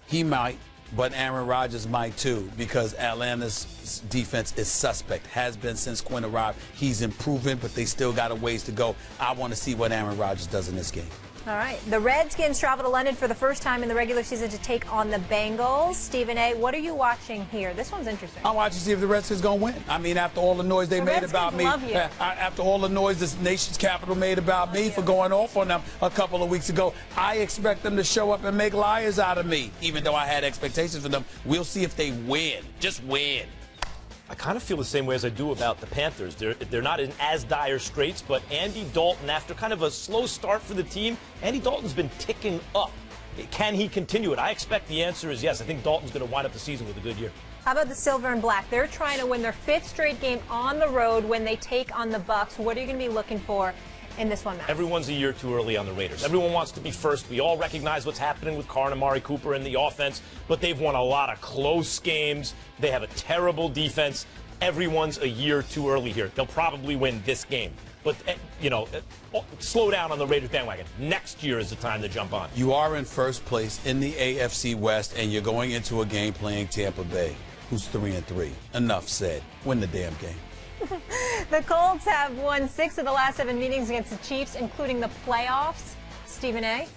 He might, but Aaron Rodgers might too, because Atlanta's defense is suspect. Has been since Quinn arrived. He's improving, but they still got a ways to go. I want to see what Aaron Rodgers does in this game.
All right. The Redskins travel to London for the first time in the regular season to take on the Bengals. Stephen A., what are you watching here? This one's interesting.
I'm watching to see if the Redskins going to win. I mean, after all the noise they made about me, after all the noise this nation's capital made about me for going off on them a couple of weeks ago, I expect them to show up and make liars out of me, even though I had expectations for them. We'll see if they win. Just win.
I kind of feel the same way as I do about the Panthers. They're not in as dire straits, but Andy Dalton, after kind of a slow start for the team, Andy Dalton's been ticking up. Can he continue it? I expect the answer is yes. I think Dalton's going to wind up the season with a good year.
How about the Silver and Black? They're trying to win their 5th straight game on the road when they take on the Bucks. What are you going to be looking for in this one, Matt?
Everyone's a year too early on the Raiders. Everyone wants to be first. We all recognize what's happening with Carr and Amari Cooper in the offense, but they've won a lot of close games. They have a terrible defense. Everyone's a year too early here. They'll probably win this game. But, slow down on the Raiders bandwagon. Next year is the time to jump on.
You are in first place in the AFC West, and you're going into a game playing Tampa Bay, who's 3-3. Enough said. Win the damn game.
The Colts have won 6 of the last 7 meetings against the Chiefs, including the playoffs. Stephen A.?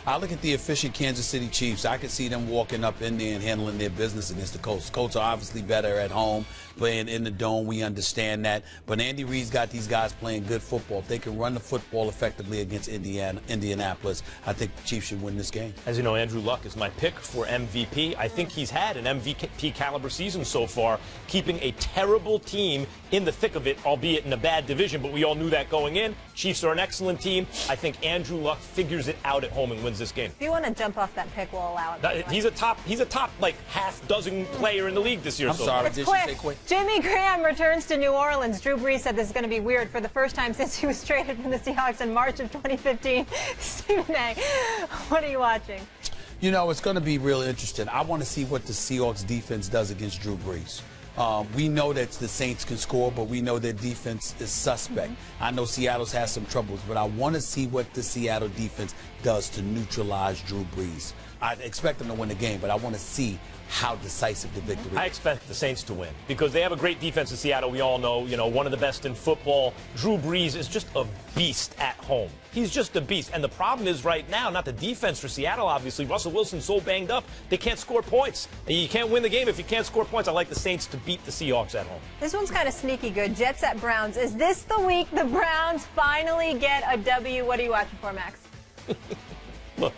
I look at the efficient Kansas City Chiefs. I could see them walking up in there and handling their business against the Colts. Colts are obviously better at home, playing in the dome. We understand that. But Andy Reid's got these guys playing good football. If they can run the football effectively against Indianapolis, I think the Chiefs should win this game.
As you know, Andrew Luck is my pick for MVP. I think he's had an MVP caliber season so far, keeping a terrible team in the thick of it, albeit in a bad division. But we all knew that going in. Chiefs are an excellent team. I think Andrew Luck figures it out at home and wins this game.
If you want to jump off that pick, we'll allow it.
He's a top like half-dozen player in the league this year.
I'm sorry, did she say quick?
Jimmy Graham returns to New Orleans. Drew Brees said this is going to be weird for the first time since he was traded from the Seahawks in March of 2015. Stephen A., what are you watching?
You know, it's going to be real interesting. I want to see what the Seahawks defense does against Drew Brees. We know that the Saints can score, but we know their defense is suspect. I know Seattle's has some troubles, but I want to see what the Seattle defense does to neutralize Drew Brees. I expect them to win the game, but I want to see how decisive the victory is.
I expect the Saints to win because they have a great defense in Seattle. We all know, one of the best in football. Drew Brees is just a beast at home. He's just a beast. And the problem is right now, not the defense for Seattle, obviously. Russell Wilson's so banged up, they can't score points. And you can't win the game if you can't score points. I like the Saints to beat the Seahawks at home.
This one's kind of sneaky good. Jets at Browns. Is this the week the Browns finally get a W? What are you watching for, Max?
Look,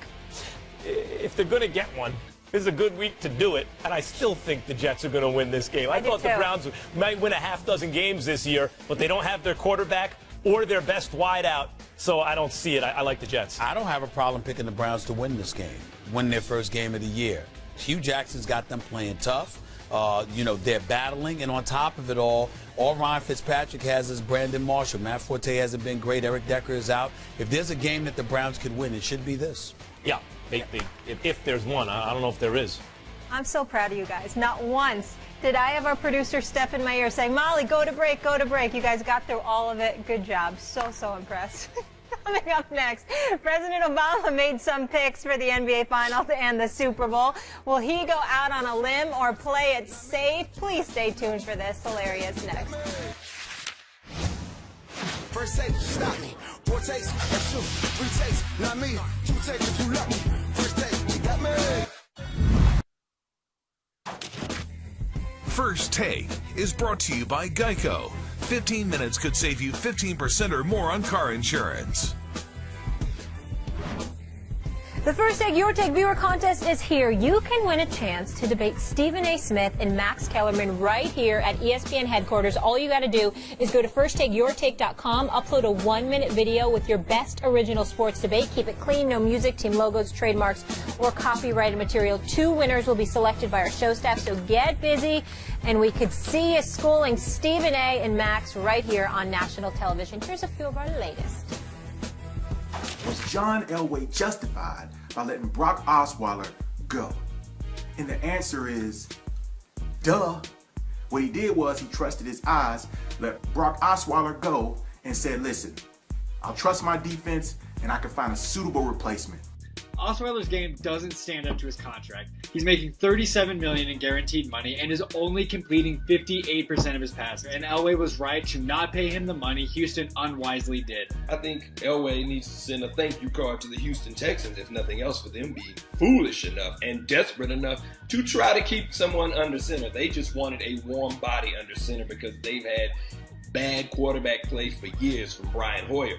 if they're going to get one, this is a good week to do it, and I still think the Jets are going to win this game. I thought the Browns might win a half-dozen games this year, but they don't have their quarterback or their best wideout, so I don't see it. I like the Jets.
I don't have a problem picking the Browns to win this game, win their first game of the year. Hugh Jackson's got them playing tough. They're battling, and on top of it all Ryan Fitzpatrick has is Brandon Marshall. Matt Forte hasn't been great. Eric Decker is out. If there's a game that the Browns could win, it should be this.
Yeah, if there's one. I don't know if there is.
I'm so proud of you guys. Not once did I have our producer Steph in my ear saying, Molly, go to break, go to break. You guys got through all of it. Good job. So impressed. Coming up next, President Obama made some picks for the NBA Finals and the Super Bowl. Will he go out on a limb or play it safe? Please stay tuned for this. Hilarious next.
First take, stop me. 4 takes, that's 2. 3 takes, not me. 2 takes if you love me. First take, you got me.
First Take is brought to you by Geico. 15 minutes could save you 15% or more on car insurance.
The First Take Your Take viewer contest is here. You can win a chance to debate Stephen A. Smith and Max Kellerman right here at ESPN headquarters. All you got to do is go to firsttakeyourtake.com, upload a 1-minute video with your best original sports debate. Keep it clean, no music, team logos, trademarks, or copyrighted material. 2 winners will be selected by our show staff, so get busy, and we could see you schooling Stephen A. and Max right here on national television. Here's a few of our latest.
Was John Elway justified by letting Brock Osweiler go? And the answer is, duh. What he did was he trusted his eyes, let Brock Osweiler go, and said, listen, I'll trust my defense and I can find a suitable replacement.
Osweiler's game doesn't stand up to his contract. He's making $37 million in guaranteed money and is only completing 58% of his passes. And Elway was right to not pay him the money Houston unwisely did.
I think Elway needs to send a thank you card to the Houston Texans, if nothing else, for them being foolish enough and desperate enough to try to keep someone under center. They just wanted a warm body under center because they've had bad quarterback play for years from Brian Hoyer.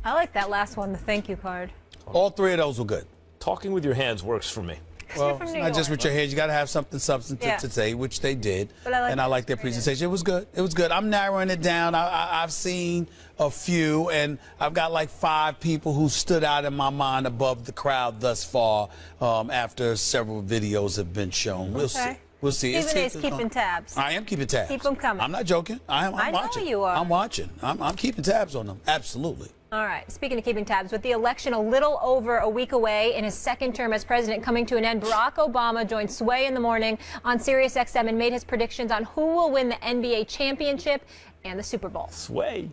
I like that last one, the thank you card.
All 3 of those were good.
Talking with your hands works for me.
Well, not just with your hands. You got to have something substantive to say, which they did. And I like their presentation. It was good. It was good. I'm narrowing it down. I've seen a few, and I've got like 5 people who stood out in my mind above the crowd thus far after several videos have been shown. We'll see. We'll see.
Stephen A's keeping tabs.
I am keeping tabs.
Keep them coming.
I'm not joking. I'm watching.
I know you are.
I'm watching. I'm keeping tabs on them. Absolutely.
All right. Speaking of keeping tabs, with the election a little over a week away and his second term as president coming to an end, Barack Obama joined Sway in the morning on SiriusXM and made his predictions on who will win the NBA championship and the Super Bowl.
Sway.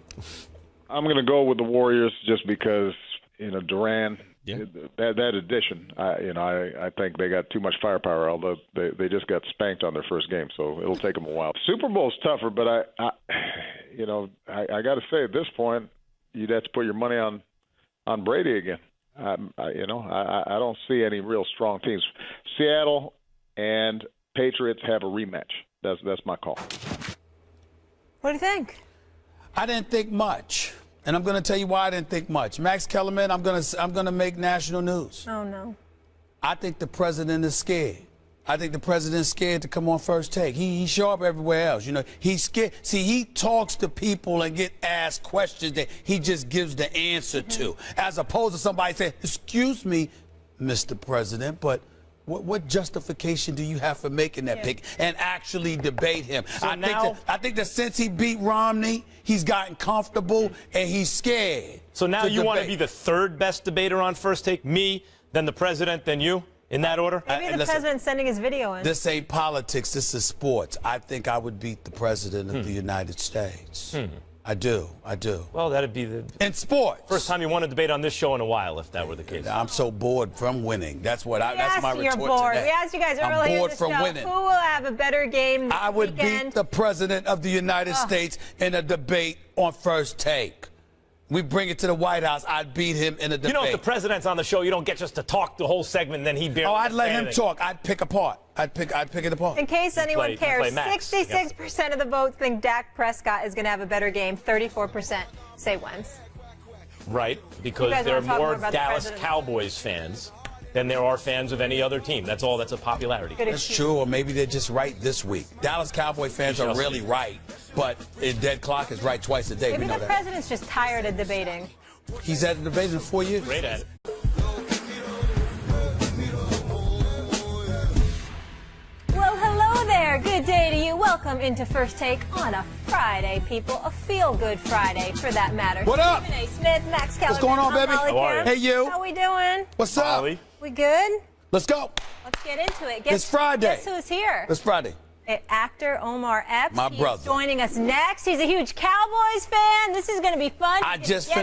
I'm going to go with the Warriors just because, Durant, that addition, I think they got too much firepower, although they just got spanked on their first game, so it'll take them a while. Super Bowl's tougher, but I got to say at this point, you'd have to put your money on Brady again. I don't see any real strong teams. Seattle and Patriots have a rematch. That's my call.
What do you think?
I didn't think much, and I'm going to tell you why I didn't think much. Max Kellerman, I'm going to make national news.
Oh no.
I think the president is scared. I think the president's scared to come on First Take. He show up everywhere else. He's scared. See, he talks to people and get asked questions that he just gives the answer to, as opposed to somebody saying, "Excuse me, Mr. President, but what justification do you have for making that pick?" And actually debate him.
So
I think that since he beat Romney, he's gotten comfortable and he's scared.
So now you want to be the 3rd best debater on First Take? Me, then the president, then you? In that order?
Maybe the president's sending his video in.
This ain't politics. This is sports. I think I would beat the president of the United States. I do.
Well, that'd be the...
In sports.
First time you won a debate on this show in a while, if that were the case.
I'm so bored from winning. That's my retort
you're bored.
today.
We asked you guys earlier
I'm bored
in the
from
show,
winning.
who will have a better game this
I would
weekend?
beat the president of the United States in a debate on First Take. We bring it to the White House, I'd beat him in a debate.
If the president's on the show, you don't get just to talk the whole segment, and then he barely...
Oh, I'd let him
anything.
talk. I'd pick apart. I'd pick it apart.
In case anyone cares, 66% of the votes think Dak Prescott is going to have a better game. 34% say Wentz.
Right, because there are more Dallas Cowboys fans than there are fans of any other team. That's all. That's a popularity.
That's true, or maybe they're just right this week. Dallas Cowboy fans are really right, but a dead clock is right twice a day.
Maybe
we know
the
that.
president's just tired of debating.
He's had the debate in 4 years.
Great at it.
Well, hello there. Good day to you. Welcome into First Take on a Friday, people. A feel-good Friday, for that matter.
What up?
Stephen A. Smith, Max Kellerman.
What's going on, baby?
How are you?
Hey, you.
How we doing?
What's up?
Molly.
We good?
Let's go.
Let's get into it.
It's Friday.
Guess who's here?
It's Friday.
Actor Omar Epps.
My
He's
brother.
joining us next. He's a huge Cowboys fan. This is going to be fun.
I just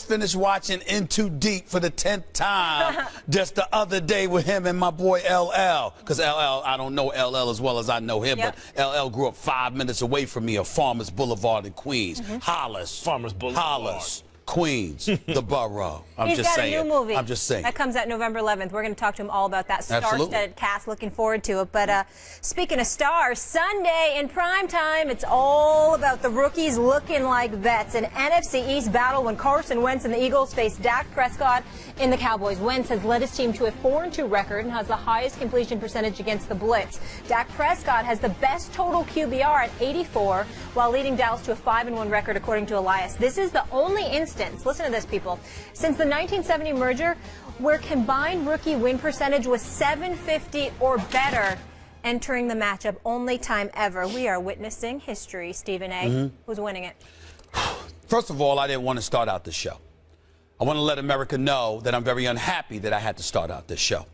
finished watching In Too Deep for the 10th time just the other day with him and my boy LL. Because LL, I don't know LL as well as I know him, but LL grew up 5 minutes away from me on Farmers Boulevard in Queens. Hollis.
Farmers Boulevard.
Hollis. Queens, the borough. I'm
He's
just
got
saying.
a new movie.
I'm just saying.
That comes out November 11th. We're going to talk to him all about that
Absolutely.
star-studded cast. Looking forward to it. But speaking of stars, Sunday in prime time, it's all about the rookies looking like vets. An NFC East battle when Carson Wentz and the Eagles face Dak Prescott in the Cowboys. Wentz has led his team to a 4-2 record and has the highest completion percentage against the blitz. Dak Prescott has the best total QBR at 84, while leading Dallas to a 5-1 record, according to Elias. This is the only instance, listen to this, people, since the 1970 merger where combined rookie win percentage was 750 or better entering the matchup. Only time ever. We are witnessing history, Stephen A. Who's winning it?
First of all, I didn't want to start out the show. I want to let America know that I'm very unhappy that I had to start out this show.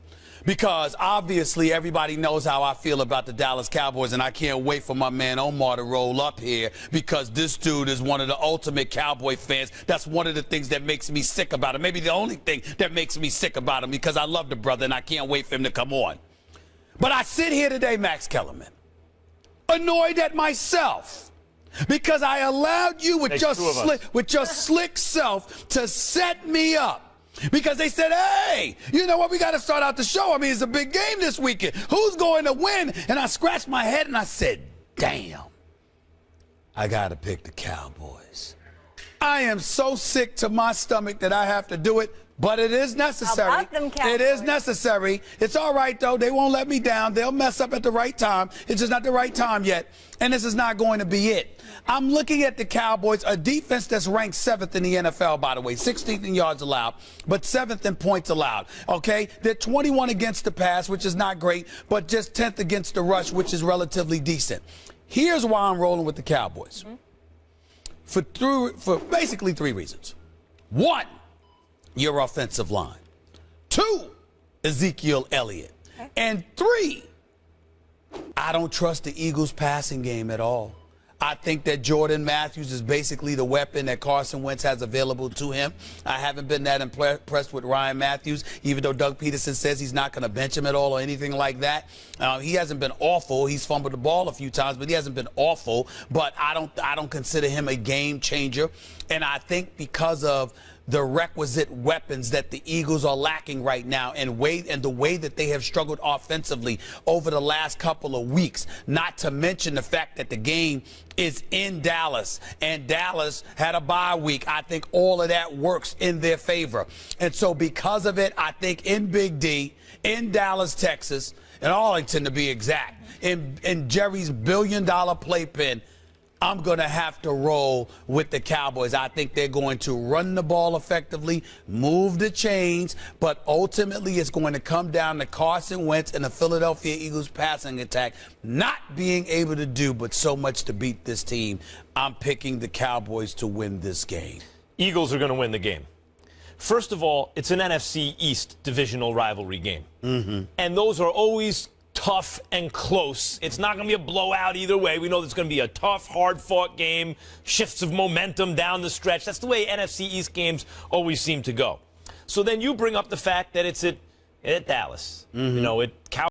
Because obviously everybody knows how I feel about the Dallas Cowboys, and I can't wait for my man Omar to roll up here because this dude is one of the ultimate Cowboy fans. That's one of the things that makes me sick about him. Maybe the only thing that makes me sick about him, because I love the brother and I can't wait for him to come on. But I sit here today, Max Kellerman, annoyed at myself because I allowed you with your slick self to set me up. Because they said, hey, you know what, we got to start out the show. I mean, it's a big game this weekend. Who's going to win? And I scratched my head and I said, damn, I got to pick the Cowboys. I am so sick to my stomach that I have to do it, but it is necessary.
How about them Cowboys?
It is necessary. It's all right, though. They won't let me down. They'll mess up at the right time. It's just not the right time yet, and this is not going to be it. I'm looking at the Cowboys, a defense that's ranked 7th in the NFL, by the way, 16th in yards allowed, but 7th in points allowed, okay? They're 21 against the pass, which is not great, but just 10th against the rush, which is relatively decent. Here's why I'm rolling with the Cowboys. For basically 3 reasons. 1, your offensive line. 2, Ezekiel Elliott. Okay. And 3, I don't trust the Eagles' passing game at all. I think that Jordan Matthews is basically the weapon that Carson Wentz has available to him. I haven't been that impressed with Ryan Matthews, even though Doug Peterson says he's not going to bench him at all or anything like that. He hasn't been awful. He's fumbled the ball a few times, but he hasn't been awful. But I don't consider him a game changer. And I think because of the requisite weapons that the Eagles are lacking right now and the way that they have struggled offensively over the last couple of weeks, not to mention the fact that the game is in Dallas and Dallas had a bye week. I think all of that works in their favor. And so because of it, I think in Big D, in Dallas, Texas, in Arlington to be exact, in Jerry's billion-dollar playpen, I'm going to have to roll with the Cowboys. I think they're going to run the ball effectively, move the chains, but ultimately it's going to come down to Carson Wentz and the Philadelphia Eagles passing attack not being able to do but so much to beat this team. I'm picking the Cowboys to win this game.
Eagles are going to win the game. First of all, it's an NFC East divisional rivalry game. And those are always tough and close. It's not going to be a blowout either way. We know there's going to be a tough, hard-fought game, shifts of momentum down the stretch. That's the way NFC East games always seem to go. So then you bring up the fact that it's at Dallas. You know,